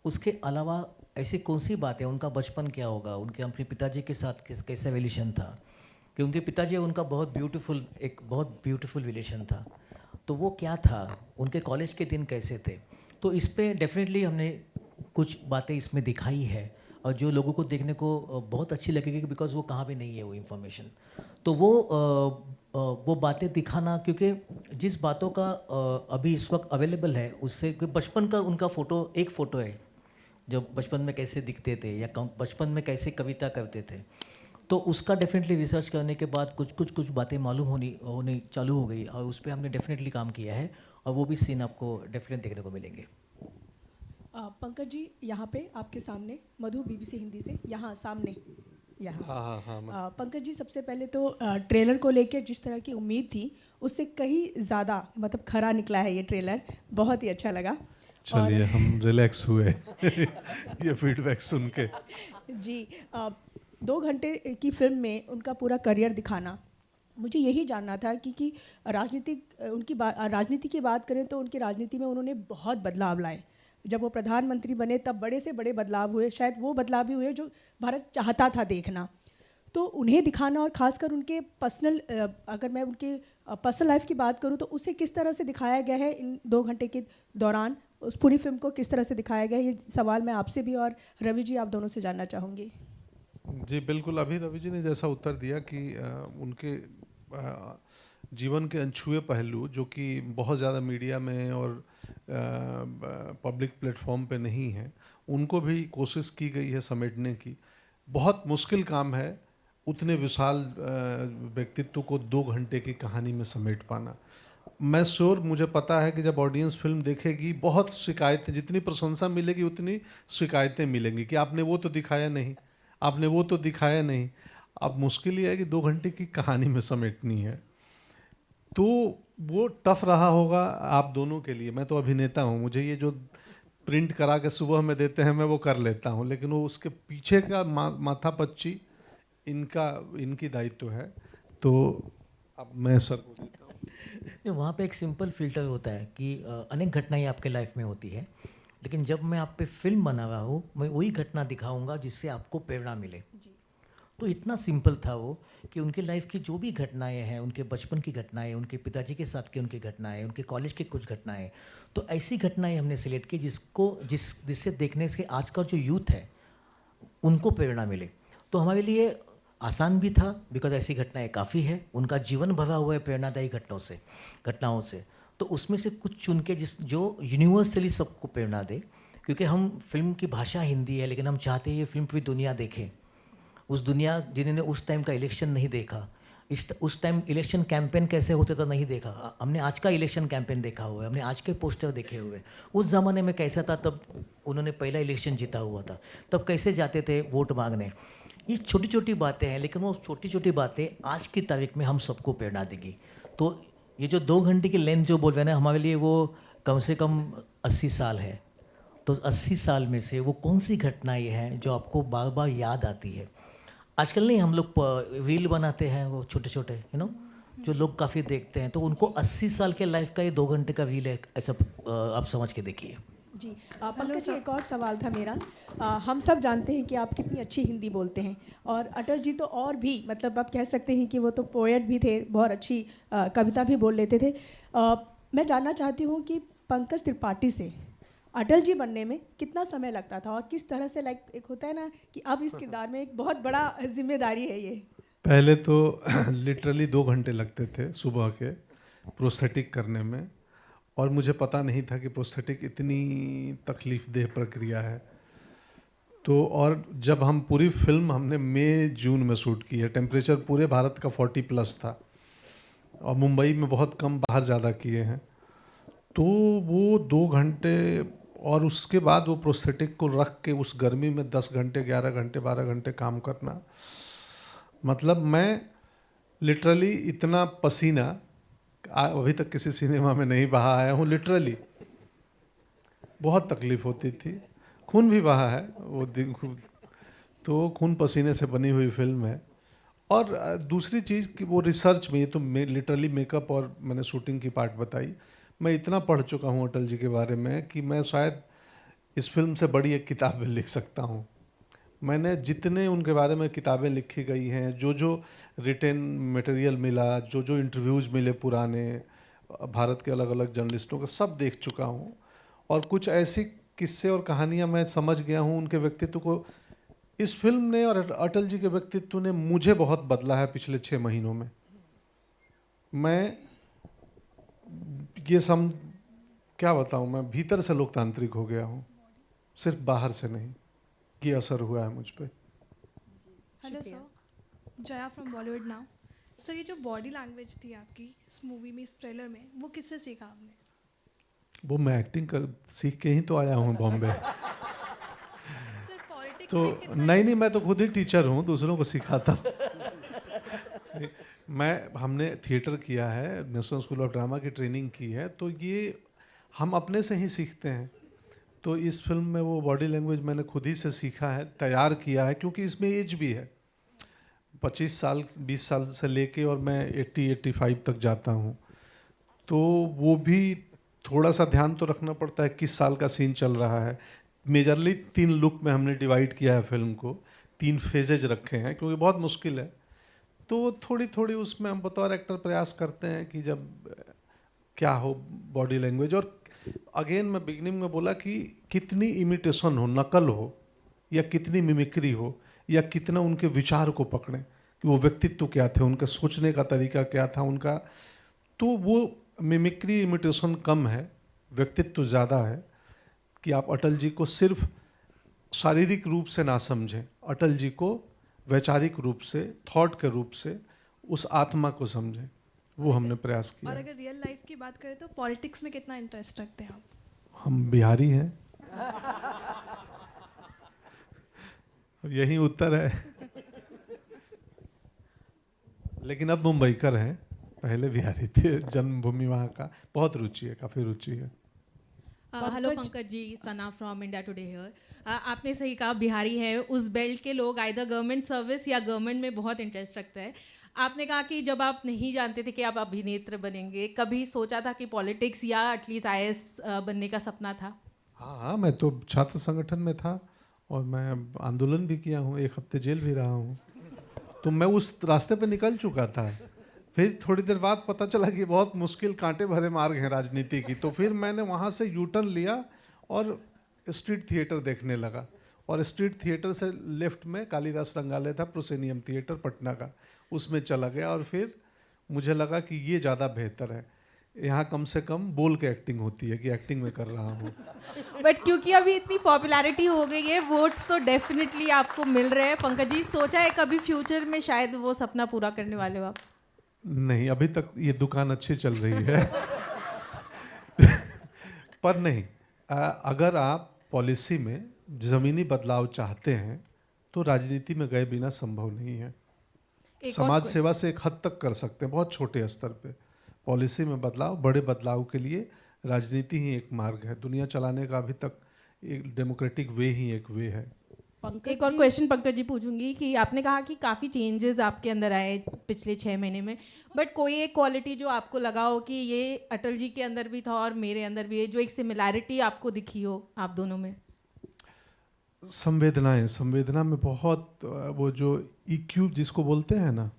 उसके अलावा ऐसी कौन सी बात है, उनका बचपन क्या होगा, उनके अपने पिताजी के साथ कैसा रिलेशन था, कि उनके पिताजी उनका बहुत ब्यूटीफुल रिलेशन था, तो वो क्या था, उनके कॉलेज के दिन कैसे थे। तो इस पे डेफिनेटली हमने कुछ बातें इसमें दिखाई है, और जो लोगों को देखने को बहुत अच्छी लगेगी, बिकॉज वो कहाँ भी नहीं है वो इन्फॉर्मेशन। तो वो बातें दिखाना, क्योंकि जिस बातों का अभी इस वक्त अवेलेबल है उससे, बचपन का उनका एक फ़ोटो है, जब बचपन में कैसे दिखते थे या बचपन में कैसे कविता करते थे, तो उसका डेफिनेटली रिसर्च करने के बाद कुछ बातें मालूम होनी चालू हो गई, और उस पर हमने डेफिनेटली काम किया है, और वो भी सीन आपको डेफिनेट देखने को मिलेंगे। पंकज जी, यहाँ पे आपके सामने मधु, BBC हिंदी से, यहाँ सामने, यहाँ। हाँ। पंकज जी, सबसे पहले तो ट्रेलर को लेकर जिस तरह की उम्मीद थी उससे कहीं ज़्यादा मतलब खरा निकला है ये ट्रेलर, बहुत ही अच्छा लगा। चलिए, हम रिलैक्स हुए ये फीडबैक सुन के। जी, 2 घंटे की फिल्म में उनका पूरा करियर दिखाना, मुझे यही जानना था कि राजनीति की बात करें तो उनकी राजनीति में उन्होंने बहुत बदलाव लाए, जब वो प्रधानमंत्री बने तब बड़े से बड़े बदलाव हुए, शायद वो बदलाव भी हुए जो भारत चाहता था देखना। तो उन्हें दिखाना, और ख़ासकर उनके पर्सनल, अगर मैं उनके पर्सनल लाइफ की बात करूं तो उसे किस तरह से दिखाया गया है इन 2 घंटे के दौरान, उस पूरी फिल्म को किस तरह से दिखाया गया है, ये सवाल मैं आपसे भी और रवि जी आप दोनों से जानना चाहूँगी। जी बिल्कुल, अभी रवि जी ने जैसा उत्तर दिया कि उनके जीवन के अनछुए पहलू जो कि बहुत ज़्यादा मीडिया में और पब्लिक प्लेटफॉर्म पे नहीं है, उनको भी कोशिश की गई है समेटने की। बहुत मुश्किल काम है उतने विशाल व्यक्तित्व को 2 घंटे की कहानी में समेट पाना। मैं श्योर, मुझे पता है कि जब ऑडियंस फिल्म देखेगी बहुत शिकायतें, जितनी प्रशंसा मिलेगी उतनी शिकायतें मिलेंगी कि आपने वो तो दिखाया नहीं, आपने वो तो दिखाया नहीं। अब मुश्किल ये है कि 2 घंटे की कहानी में समेटनी है, तो वो टफ रहा होगा आप दोनों के लिए। मैं तो अभिनेता हूँ, मुझे ये जो प्रिंट करा के सुबह में देते हैं मैं वो कर लेता हूँ, लेकिन वो उसके पीछे का माथा पच्ची इनकी दायित्व है। तो अब मैं सर को देता हूँ। वहाँ पे एक सिंपल फिल्टर होता है कि अनेक घटनाएं आपके लाइफ में होती है, लेकिन जब मैं आप पे फिल्म बना रहा हूँ मैं वही घटना दिखाऊंगा जिससे आपको प्रेरणा मिले। तो इतना सिंपल था वो कि उनके लाइफ की जो भी घटनाएं हैं, उनके बचपन की घटनाएं, उनके पिताजी के साथ की उनकी घटनाएं, उनके कॉलेज की कुछ घटनाएं, तो ऐसी घटनाएं हमने सिलेक्ट की जिससे देखने से आज का जो यूथ है उनको प्रेरणा मिले। तो हमारे लिए आसान भी था बिकॉज ऐसी घटनाएं काफ़ी है, उनका जीवन भरा हुआ है प्रेरणादायी घटनाओं से। तो उसमें से कुछ चुन के जो यूनिवर्सली सबको प्रेरणा दे, क्योंकि हम फिल्म की भाषा हिंदी है लेकिन हम चाहते हैं ये फिल्म पूरी दुनिया देखे। उस दुनिया जिन्होंने उस टाइम का इलेक्शन नहीं देखा, उस टाइम इलेक्शन कैंपेन कैसे होते था नहीं देखा, हमने आज का इलेक्शन कैंपेन देखा हुआ है, हमने आज के पोस्टर देखे हुए। उस ज़माने में कैसा था, तब उन्होंने पहला इलेक्शन जीता हुआ था, तब कैसे जाते थे वोट मांगने। ये छोटी छोटी बातें हैं, लेकिन वो छोटी छोटी बातें आज की तारीख में हम सबको प्रेरणा देगी। तो ये जो 2 घंटे की लेंथ जो बोल रहे हैं ना, हमारे लिए वो कम से कम 80 साल है। तो 80 साल में से वो कौन सी घटनाएं हैं जो आपको बार बार याद आती है। आजकल नहीं हम लोग रील बनाते हैं वो छोटे छोटे जो लोग काफ़ी देखते हैं, तो उनको 80 साल के लाइफ का ये 2 घंटे का रील है, ऐसा आप समझ के देखिए। जी पंकज जी, एक और सवाल था मेरा। हम सब जानते हैं कि आप कितनी अच्छी हिंदी बोलते हैं, और अटल जी तो और भी, मतलब आप कह सकते हैं कि वो तो पोएट भी थे, बहुत अच्छी कविता भी बोल लेते थे। मैं जानना चाहती हूँ कि पंकज त्रिपाठी से अटल जी बनने में कितना समय लगता था, और किस तरह से, लाइक एक होता है ना कि अब इस किरदार में एक बहुत बड़ा जिम्मेदारी है ये। पहले तो लिटरली 2 घंटे लगते थे सुबह के प्रोस्थेटिक करने में, और मुझे पता नहीं था कि प्रोस्थेटिक इतनी तकलीफ देह प्रक्रिया है। तो और जब हम पूरी फिल्म हमने मई जून में शूट की है, टेम्परेचर पूरे भारत का 40+ था, और मुंबई में बहुत कम, बाहर ज़्यादा किए हैं। तो वो 2 घंटे, और उसके बाद वो प्रोस्थेटिक को रख के उस गर्मी में 10 घंटे 11 घंटे 12 घंटे काम करना, मतलब मैं लिटरली इतना पसीना अभी तक किसी सिनेमा में नहीं बहा आया हूँ। लिटरली बहुत तकलीफ होती थी, खून भी बहा है वो दिन, तो खून पसीने से बनी हुई फिल्म है। और दूसरी चीज़ कि वो रिसर्च में, ये तो लिटरली मेकअप और मैंने शूटिंग की पार्ट बताई, मैं इतना पढ़ चुका हूँ अटल जी के बारे में कि मैं शायद इस फिल्म से बड़ी एक किताब लिख सकता हूँ। मैंने जितने उनके बारे में किताबें लिखी गई हैं, जो रिटेन मटेरियल मिला, जो इंटरव्यूज़ मिले पुराने भारत के अलग अलग जर्नलिस्टों का, सब देख चुका हूँ। और कुछ ऐसी किस्से और कहानियाँ मैं समझ गया हूँ उनके व्यक्तित्व को। इस फिल्म ने और अटल जी के व्यक्तित्व ने मुझे बहुत बदला है पिछले 6 महीनों में। मैं ये क्या बताऊँ, मैं भीतर से लोकतांत्रिक हो गया हूँ, सिर्फ बाहर से नहीं। ये असर हुआ है मुझ पे। Hello sir, Jaya from Bollywood now. Sir, ये जो बॉडी लैंग्वेज थी आपकी इस मूवी में, इस ट्रेलर में, वो किससे सीखा आपने? वो मैं एक्टिंग कर सीख के ही तो आया हूँ बॉम्बे। तो नहीं, मैं तो खुद ही टीचर हूँ, दूसरों को सिखाता हूँ। हमने थिएटर किया है, नेशनल स्कूल ऑफ ड्रामा की ट्रेनिंग की है, तो ये हम अपने से ही सीखते हैं। तो इस फिल्म में वो बॉडी लैंग्वेज मैंने खुद ही से सीखा है, तैयार किया है, क्योंकि इसमें एज भी है 25 साल 20 साल से लेके, और मैं 80-85 तक जाता हूँ। तो वो भी थोड़ा सा ध्यान तो रखना पड़ता है किस साल का सीन चल रहा है। मेजरली 3 लुक में हमने डिवाइड किया है फिल्म को, 3 फेजेज रखे हैं क्योंकि बहुत मुश्किल है। तो थोड़ी थोड़ी उसमें हम बतौर एक्टर प्रयास करते हैं कि जब क्या हो बॉडी लैंग्वेज, और अगेन मैं बिगनिंग में बोला कि कितनी इमिटेशन हो, नकल हो, या कितनी मिमिक्री हो, या कितना उनके विचार को पकड़ें कि वो व्यक्तित्व क्या थे, उनका सोचने का तरीका क्या था उनका। तो वो मिमिक्री इमिटेशन कम है, व्यक्तित्व ज़्यादा है कि आप अटल जी को सिर्फ शारीरिक रूप से ना समझें, अटल जी को वैचारिक रूप से, थॉट के रूप से, उस आत्मा को समझें। वो हमने प्रयास किया। और अगर रियल लाइफ की बात करें तो पॉलिटिक्स में कितना इंटरेस्ट रखते हैं आप? हम बिहारी हैं, यही उत्तर है। लेकिन अब मुंबईकर हैं, पहले बिहारी थे, जन्मभूमि वहाँ का। बहुत रुचि है, काफ़ी रुचि है। Hello Pankaj ji, Sana from India today here. आपने सही कहा, बिहारी है, उस बेल्ट के लोग आइदर गवर्नमेंट सर्विस या गवर्नमेंट में बहुत इंटरेस्ट रखते हैं। आपने कहा कि जब आप नहीं जानते थे कि आप अभिनेत्र बनेंगे, कभी सोचा था कि पॉलिटिक्स या एटलीस्ट IAS बनने का सपना था? हाँ, मैं तो छात्र संगठन में था और मैं आंदोलन भी किया हूँ, 1 हफ्ते जेल भी रहा हूँ। तो मैं उस रास्ते पे निकल चुका था। फिर थोड़ी देर बाद पता चला कि बहुत मुश्किल, कांटे भरे मार्ग हैं राजनीति की। तो फिर मैंने वहाँ से यूटर्न लिया और स्ट्रीट थिएटर देखने लगा। और स्ट्रीट थिएटर से लेफ्ट में कालिदास रंगालय था, प्रोसेनियम थिएटर पटना का, उसमें चला गया। और फिर मुझे लगा कि ये ज़्यादा बेहतर है, यहाँ कम से कम बोल के एक्टिंग होती है कि एक्टिंग में कर रहा हूँ। बट क्योंकि अभी इतनी पॉपुलैरिटी हो गई है, वोट्स तो डेफिनेटली आपको मिल रहे हैं। पंकज जी, सोचा है कभी फ्यूचर में शायद वो सपना पूरा करने वाले हो आप? नहीं, अभी तक ये दुकान अच्छी चल रही है। पर नहीं, अगर आप पॉलिसी में ज़मीनी बदलाव चाहते हैं तो राजनीति में गए बिना संभव नहीं है। समाज सेवा से एक हद तक कर सकते हैं, बहुत छोटे स्तर पे। पॉलिसी में बदलाव, बड़े बदलाव के लिए राजनीति ही एक मार्ग है। दुनिया चलाने का अभी तक एक डेमोक्रेटिक वे ही एक वे है। एक और क्वेश्चन पंकज जी पूछूंगी कि आपने कहा कि काफ़ी चेंजेस आपके अंदर आए पिछले 6 महीने में, बट कोई एक क्वालिटी जो आपको लगा हो कि ये अटल जी के अंदर भी था और मेरे अंदर भी है, जो एक सिमिलैरिटी आपको दिखी हो आप दोनों में? संवेदनाएं, संवेदना में बहुत, वो जो EQ जिसको बोलते हैं ना,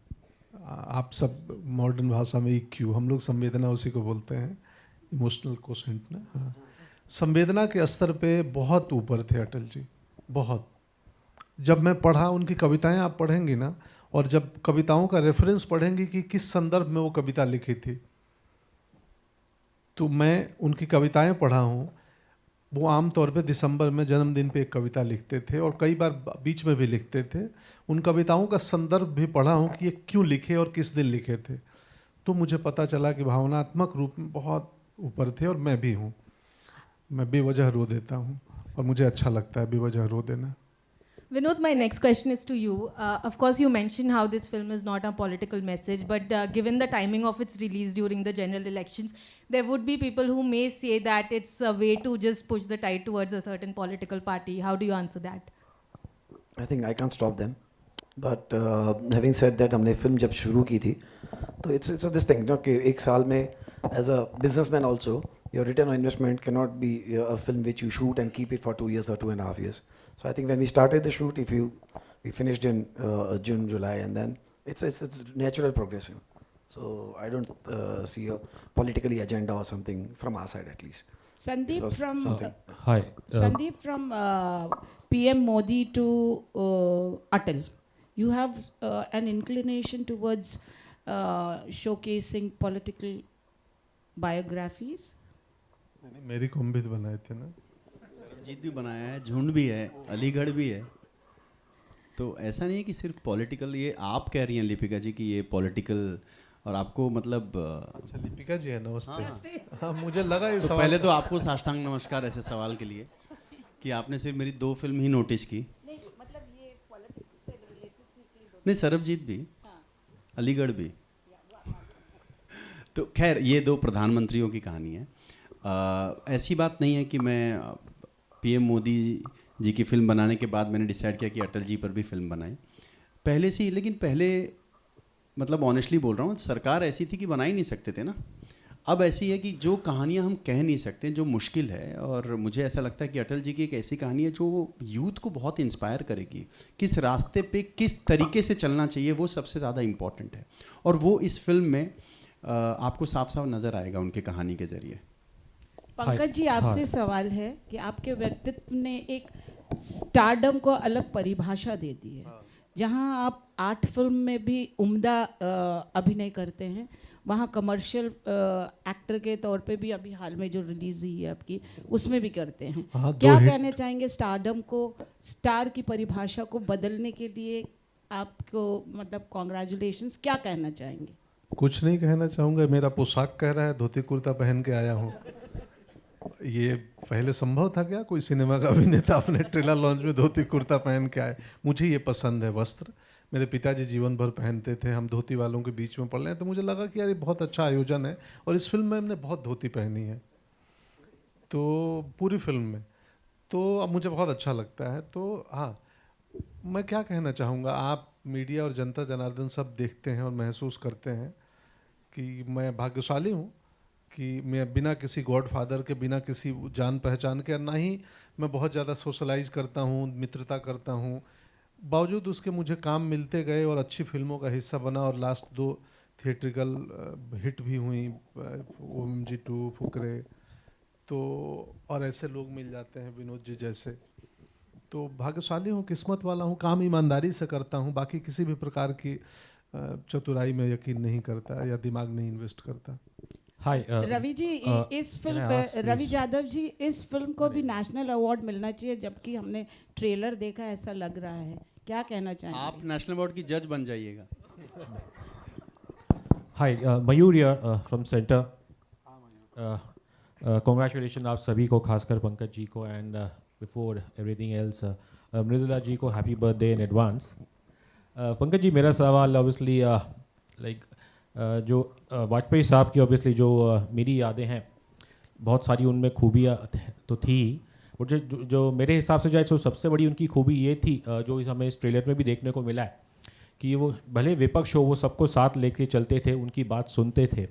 आप सब मॉडर्न भाषा में EQ, हम लोग संवेदना उसी को बोलते हैं, इमोशनल कोशेंट ना। हाँ, संवेदना के स्तर पे बहुत ऊपर थे अटल जी, बहुत। जब मैं पढ़ा उनकी कविताएं, आप पढ़ेंगी ना, और जब कविताओं का रेफरेंस पढ़ेंगी कि किस संदर्भ में वो कविता लिखी थी, तो मैं उनकी कविताएं पढ़ा हूँ। वो आमतौर पे दिसंबर में जन्मदिन पे एक कविता लिखते थे और कई बार बीच में भी लिखते थे। उन कविताओं का संदर्भ भी पढ़ा हूँ कि ये क्यों लिखे और किस दिन लिखे थे। तो मुझे पता चला कि भावनात्मक रूप में बहुत ऊपर थे, और मैं भी हूँ। मैं बेवजह रो देता हूँ और मुझे अच्छा लगता है बेवजह रो देना। Vinod, my next question is to you. Of course, you mentioned how this film is not a political message, but given the timing of its release during the general elections, there would be people who may say that it's a way to just push the tide towards a certain political party. How do you answer that? I think I can't stop them. But having said that, हमने फिल्म जब शुरू की थी, तो it's this thing, you know, कि एक साल में as a businessman also, your return on investment cannot be a film which you shoot and keep it for 2 years or 2.5 years. So I think when we started the shoot, we finished in June, July, and then it's natural progression. So I don't see a politically agenda or something from our side at least. Sandeep from Hi. Sandeep from PM Modi to Atal. You have an inclination towards showcasing political biographies. मेरी कॉम्बित बनाए थे ना, जीत भी बनाया है, झुंड भी है, अलीगढ़ भी है। तो ऐसा नहीं है कि सिर्फ पॉलिटिकल, ये आप कह रही हैं लिपिका जी कि ये पॉलिटिकल, और आपको मतलब अच्छा लिपिका जी है, नमस्ते। हाँ, मुझे लगा ये तो पहले तो आपको साष्टांग नमस्कार ऐसे सवाल के लिए कि आपने सिर्फ मेरी 2 फिल्म ही नोटिस की। नहीं, सरबजीत भी, अलीगढ़ भी। तो खैर ये 2 प्रधानमंत्रियों की कहानी है। ऐसी बात नहीं है कि मैं PM मोदी जी की फिल्म बनाने के बाद मैंने डिसाइड किया कि अटल जी पर भी फिल्म बनाएं, पहले से ही। लेकिन पहले मतलब ऑनेस्टली बोल रहा हूँ, सरकार ऐसी थी कि बना ही नहीं सकते थे ना। अब ऐसी है कि जो कहानियाँ हम कह नहीं सकते, जो मुश्किल है, और मुझे ऐसा लगता है कि अटल जी की एक ऐसी कहानी है जो यूथ को बहुत इंस्पायर करेगी। किस रास्ते पे किस तरीके से चलना चाहिए वो सबसे ज़्यादा इम्पॉर्टेंट है, और वो इस फिल्म में आपको साफ साफ नज़र आएगा उनकी कहानी के ज़रिए। पंकज जी, आपसे सवाल है कि आपके व्यक्तित्व ने एक स्टारडम को अलग परिभाषा दे दी है। जहां आप 8 फिल्म में भी उम्दा अभिनय करते हैं, वहाँ कमर्शियल एक्टर के तौर पे भी अभी हाल में जो रिलीज हुई है आपकी, उसमें भी करते हैं। क्या कहना चाहेंगे स्टारडम को, स्टार की परिभाषा को बदलने के लिए आपको, मतलब कॉन्ग्रेचुलेशंस, क्या कहना चाहेंगे? कुछ नहीं कहना चाहूँगा, मेरा पोशाक कह रहा है, धोती कुर्ता पहन के आया हूँ। ये पहले संभव था क्या कोई सिनेमा का अभिनेता अपने ट्रेलर लॉन्च में धोती कुर्ता पहन के आए? मुझे ये पसंद है वस्त्र, मेरे पिताजी जीवन भर पहनते थे, हम धोती वालों के बीच में पड़ रहे हैं, तो मुझे लगा कि यार ये बहुत अच्छा आयोजन है, और इस फिल्म में हमने बहुत धोती पहनी है, तो पूरी फिल्म में, तो अब मुझे बहुत अच्छा लगता है। तो हाँ, मैं क्या कहना चाहूँगा, आप मीडिया और जनता जनार्दन सब देखते हैं और महसूस करते हैं कि मैं भाग्यशाली हूँ कि मैं बिना किसी गॉडफादर के, बिना किसी जान पहचान के, ना ही मैं बहुत ज़्यादा सोशलाइज करता हूँ, मित्रता करता हूँ, बावजूद उसके मुझे काम मिलते गए और अच्छी फिल्मों का हिस्सा बना, और लास्ट 2 थिएट्रिकल हिट भी हुई, OMG2, फुकरे, तो और ऐसे लोग मिल जाते हैं विनोद जी जैसे, तो भाग्यशाली हूँ, किस्मत वाला हूँ, काम ईमानदारी से करता हूँ, बाकी किसी भी प्रकार की चतुराई में यकीन नहीं करता या दिमाग नहीं इन्वेस्ट करता। हाय रवि जी, इस फिल्म रवि यादव जी, इस फिल्म को भी नेशनल अवार्ड मिलना चाहिए, जबकि हमने ट्रेलर देखा, ऐसा लग रहा है, क्या कहना चाहेंगे? आप नेशनल अवार्ड की जज बन जाइएगा। Hi, Mayur from centre. Congratulation आप सभी को, खासकर पंकज जी को, and before everything else Mridula ji को happy birthday in advance. Pankaj ji, मेरा सवाल ऑब्वियसली लाइक जो वाजपेयी साहब की ऑब्वियसली जो मेरी यादें हैं, बहुत सारी उनमें खूबियाँ तो थी, मुझे जो मेरे हिसाब से जो सबसे बड़ी उनकी खूबी ये थी, जो हमें इस ट्रेलर में भी देखने को मिला है, कि वो भले विपक्ष हो, वो सबको साथ लेके चलते थे, उनकी बात सुनते थे।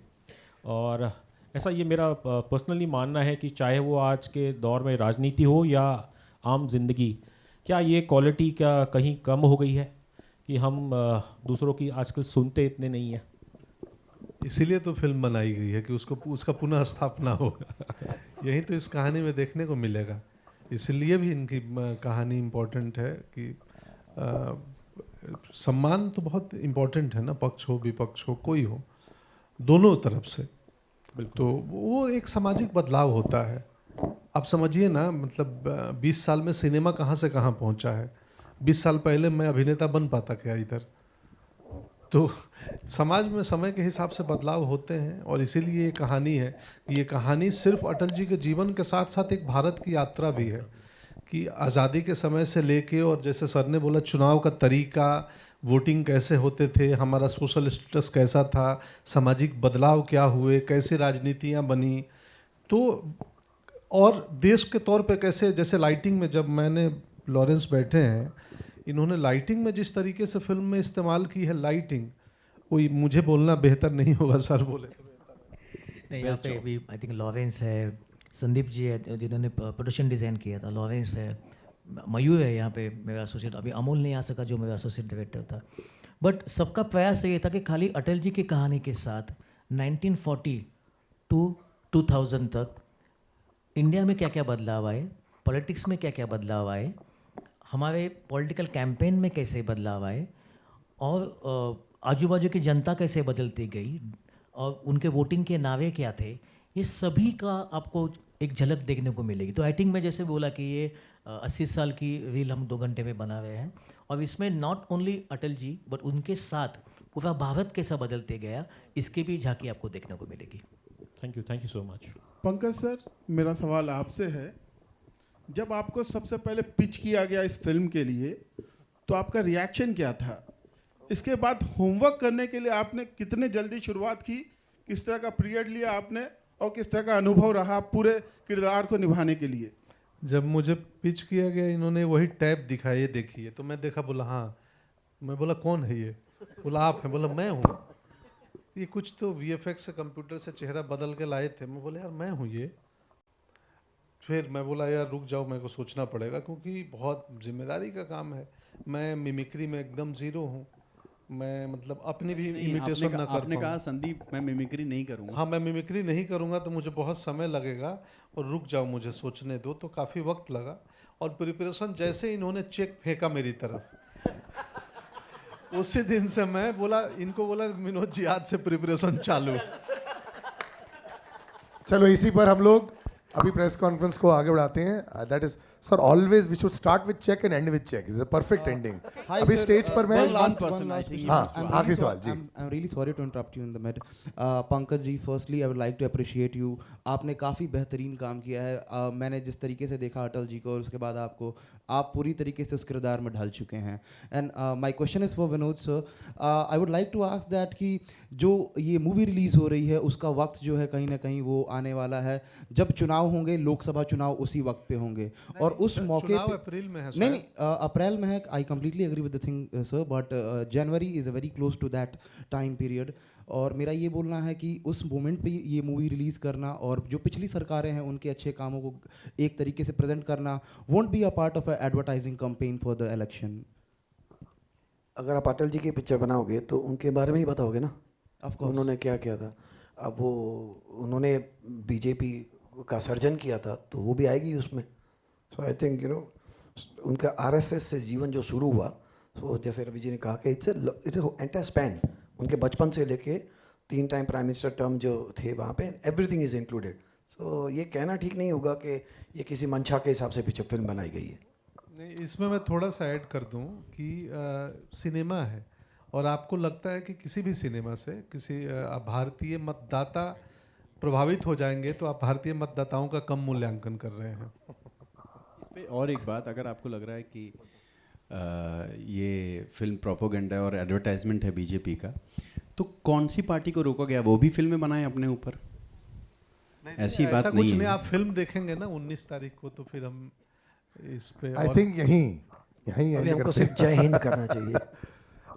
और ऐसा ये मेरा पर्सनली मानना है कि चाहे वो आज के दौर में राजनीति हो या आम जिंदगी, क्या ये क्वालिटी क्या कहीं कम हो गई है कि हम दूसरों की आजकल सुनते इतने नहीं हैं? इसीलिए तो फिल्म बनाई गई है कि उसका पुनः स्थापना होगा। यही तो इस कहानी में देखने को मिलेगा, इसलिए भी इनकी कहानी इम्पोर्टेंट है कि सम्मान तो बहुत इम्पोर्टेंट है ना, पक्ष हो विपक्ष हो, कोई हो, दोनों तरफ से। तो वो एक सामाजिक बदलाव होता है। आप समझिए ना, मतलब 20 साल में सिनेमा कहाँ से कहाँ पहुँचा है। 20 साल पहले मैं अभिनेता बन पाता क्या इधर? तो समाज में समय के हिसाब से बदलाव होते हैं, और इसीलिए ये कहानी है कि ये कहानी सिर्फ अटल जी के जीवन के साथ साथ एक भारत की यात्रा भी है, कि आज़ादी के समय से लेके, और जैसे सर ने बोला, चुनाव का तरीका, वोटिंग कैसे होते थे, हमारा सोशल स्टेटस कैसा था, सामाजिक बदलाव क्या हुए, कैसे राजनीतियाँ बनी, तो और देश के तौर पे कैसे, जैसे लाइटिंग में, जब मैंने लॉरेंस बैठे हैं, इन्होंने लाइटिंग में जिस तरीके से फिल्म में इस्तेमाल की है लाइटिंग, कोई मुझे बोलना बेहतर नहीं होगा, सर बोले नहीं। यहाँ पे भी आई थिंक लॉरेंस है, संदीप जी है जिन्होंने प्रोडक्शन डिज़ाइन किया था, लॉरेंस है, मयूर है यहाँ पे मेरा एसोसिएट, अभी अमोल नहीं आ सका जो मेरा एसोसिएट डायरेक्टर था, बट सबका प्रयास ये था कि खाली अटल जी की कहानी के साथ 1940 टू 2000 तक इंडिया में क्या क्या बदलाव आए, पॉलिटिक्स में क्या क्या बदलाव आए, हमारे पॉलिटिकल कैंपेन में कैसे बदलाव आए, और आजू बाजू की जनता कैसे बदलती गई, और उनके वोटिंग के नावे क्या थे, ये सभी का आपको एक झलक देखने को मिलेगी। तो आई थिंक मैं जैसे बोला कि ये 80 साल की रील हम 2 घंटे में बना रहे हैं, और इसमें not only Atal ji but उनके साथ पूरा भारत कैसा बदलते गया, इसकी भी झांकी आपको देखने को मिलेगी। Thank you so much. Pankaj sir, मेरा सवाल आपसे है, जब आपको सबसे पहले पिच किया गया इस फिल्म के लिए, तो आपका रिएक्शन क्या था? इसके बाद होमवर्क करने के लिए आपने कितने जल्दी शुरुआत की, किस तरह का पीरियड लिया आपने, और किस तरह का अनुभव रहा पूरे किरदार को निभाने के लिए? जब मुझे पिच किया गया, इन्होंने वही टैब दिखाई, देखिए, तो मैं देखा, बोला हाँ, मैं बोला कौन है ये, बोला आप हैं, बोला मैं हूँ। ये कुछ तो VFX से कंप्यूटर से चेहरा बदल के लाए थे। मैं बोला यार मैं हूँ ये। फिर मैं बोला यार रुक जाओ, मेरे को सोचना पड़ेगा क्योंकि बहुत जिम्मेदारी का काम है। मैं मिमिक्री में एकदम ज़ीरो हूँ। मैं मतलब अपनी भी इमिटेशन ना कर आपने कहा संदीप मैं मिमिक्री नहीं करूँगा। हाँ, मैं मिमिक्री नहीं करूँगा तो मुझे बहुत समय लगेगा और रुक जाओ मुझे सोचने दो। तो काफ़ी वक्त लगा और प्रिपरेशन जैसे इन्होंने चेक फेंका मेरी तरफ उसी दिन से मैं बोला, इनको बोला विनोद जी आज से प्रिपरेशन चालू। चलो इसी पर हम लोग अभी प्रेस कॉन्फ्रेंस को आगे बढ़ाते हैं। That is sir always we should start with check and end with check is a perfect ending. अभी स्टेज पर मैं आखिरी सवाल जी। I am really sorry to interrupt you in the mid. Pankaj ji, firstly I would like to appreciate you. आपने काफ़ी बेहतरीन काम किया है। मैंने जिस तरीके से देखा अटल जी को और उसके बाद आपको, आप पूरी तरीके से उस किरदार में ढल चुके हैं। And my question is for Vinod sir. I would like to ask that कि जो ये मूवी रिलीज़ हो रही है उसका वक्त जो है कहीं ना कहीं वो आने वाला है जब चुनाव होंगे, लोकसभा चुनाव उसी वक्त पे होंगे और उस मौके पे अप्रैल में है। नहीं अप्रैल में है। I completely agree with the thing sir, but January is a very close to that time period. और मेरा ये बोलना है कि उस मोमेंट पे ये मूवी रिलीज़ करना और जो पिछली सरकारें हैं उनके अच्छे कामों को एक तरीके से प्रेजेंट करना won't be a part of a advertising campaign for the election. अगर आप अटल जी की पिक्चर बनाओगे तो उनके बारे में ही बताओगे ना, उन्होंने क्या किया था। अब वो उन्होंने बीजेपी का सर्जन किया था तो वो भी आएगी उसमें। सो आई थिंक यू नो उनका आरएसएस से जीवन जो शुरू हुआ, सो जैसे रवि जी ने कहा कि इट्स एंटायर स्पैन, उनके बचपन से लेके 3 टाइम प्राइम मिनिस्टर टर्म जो थे वहाँ पे एवरीथिंग इज़ इंक्लूडेड। सो ये कहना ठीक नहीं होगा कि ये किसी मंशा के हिसाब से पिक्चर फिल्म बनाई गई है। नहीं, इसमें मैं थोड़ा सा ऐड कर दूं कि सिनेमा है और आपको लगता है कि किसी भी सिनेमा से किसी भारतीय मतदाता प्रभावित हो जाएंगे तो आप भारतीय मतदाताओं का कम मूल्यांकन कर रहे हैं। इस पे और एक बात, अगर आपको लग रहा है कि ये फिल्म प्रोपोगेंडा और एडवर्टाइजमेंट है बीजेपी का, तो कौन सी पार्टी को रोका गया? वो भी फिल्में बनाएं अपने ऊपर? ऐसी बात ऐसा नहीं कुछ है। नहीं, आप फिल्म देखेंगे ना 19 तारीख को तो फिर हम इस पे आई थिंक यहीं हमको सिर्फ जय हिंद करना चाहिए।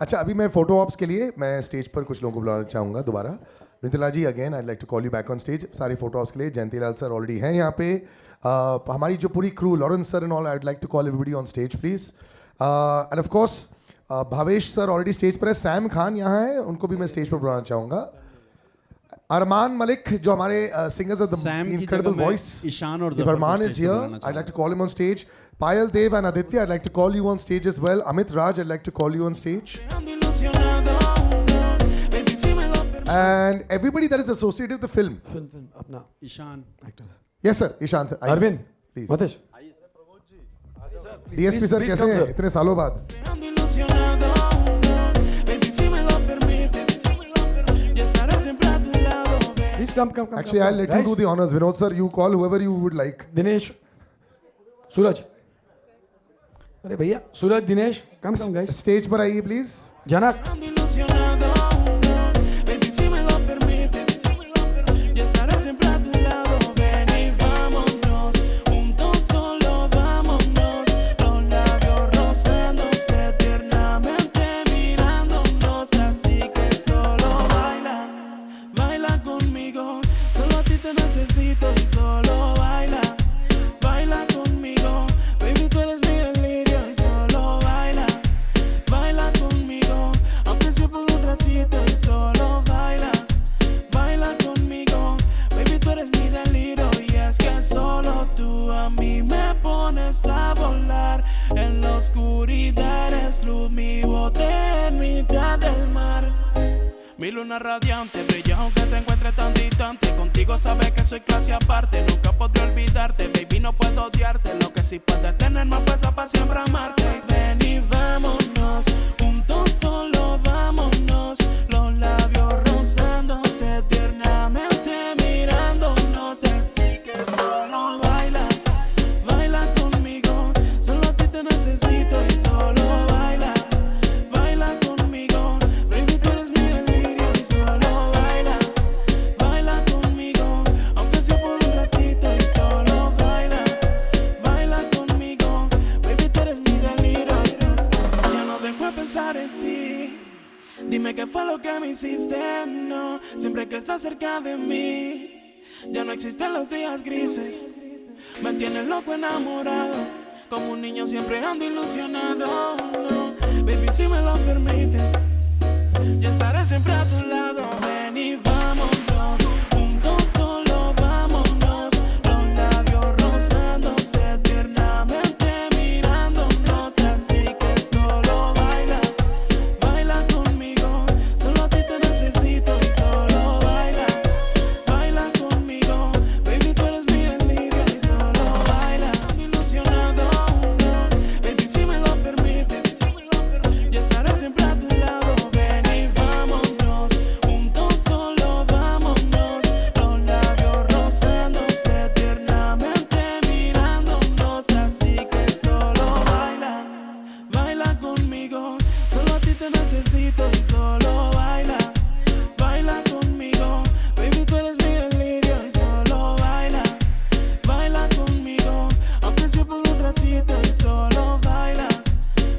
अच्छा, अभी मैं फोटो ऑप्स के लिए मैं स्टेज पर कुछ लोगों को बुलाना चाहूँगा दोबारा। Nitila ji again I like to call you back on stage. सारे फोटो ऑप्स के लिए जयंतीलाल सर ऑलरेडी हैं यहाँ पे। हमारी जो पूरी crew, Lawrence sir and all, I would like to call everybody on stage please. And of course Bhavesh sir already stage पर है। सैम खान यहाँ है, उनको भी मैं स्टेज पर बुलाना चाहूँगा। अरमान मलिक जो हमारे singers of the incredible voice, Ishaan और Armaan is here, I like to call him on stage. Payal Dev and Aditya, I'd like to call you on stage as well. Amit Raj, I'd like to call you on stage. And everybody that is associated with the film. Film, अपना Ishan actors. Yes sir, Ishan sir. Arvind, please. मतेश, DSP sir कैसे हैं इतने सालों बाद? Please come. Actually, I'll let you do the honors. Vinod sir, you call whoever you would like. Dinesh, सूरज, अरे भैया सूरज, दिनेश, कम गाइस। स्टेज पर आइए please. Janak, mi luna radiante, brilla aunque te encuentres tan distante. Contigo sabes que soy clase aparte. Nunca podré olvidarte, baby, no puedo odiarte. Lo que sí puedes tener más fuerza para siempre amarte. Ven y vámonos, juntos solo vámonos. Los labios rozándose tiernamente mirándonos. Así que solo baila, baila conmigo. Solo a ti te necesito y solo baila, baila conmigo. Baby, tú eres mi delirio y solo baila, baila conmigo. Aunque sea por un ratito y solo baila, baila conmigo. Baby, tú eres mi delirio. Dime qué fue lo que me hiciste, no. Siempre que estás cerca de mí, ya no existen los días grises. Me tienes loco enamorado, como un niño siempre ando ilusionado, no. Baby, si me lo permites, yo estaré siempre a tu lado. Ven y vámonos, juntos solo vámonos. Los labios rozándose tiernamente mirándonos. Así que solo baila, baila conmigo. Solo a ti te necesito y solo baila, baila conmigo. Baby, tú eres mi delirio y solo baila. Ando ilusionado, no. Baby, si me lo permites, yo estaré siempre a tu lado. Ven y vámonos, juntos solo vámonos. Los labios rozándose tiernamente mirándonos. Así que solo baila, baila conmigo. Solo a ti te necesito y solo baila, baila conmigo. Baby, tú eres mi delirio y solo baila, baila conmigo. Aunque sea por un ratito y solo baila,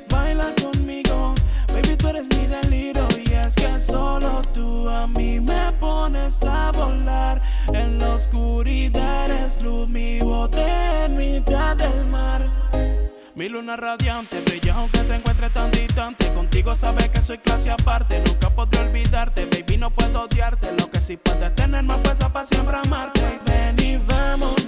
baila conmigo. Baby, tú eres mi delirio y es que solo tú a mí me pones a volar. En la oscuridad es luz, mi bote en mitad del mar. Mi luna radiante brilla aunque te encuentres tan distante. Contigo sabes que soy clase aparte. Nunca podré olvidarte, baby, no puedo odiarte. Lo que sí puedes tener más fuerza para siempre amarte. Ven y vamos.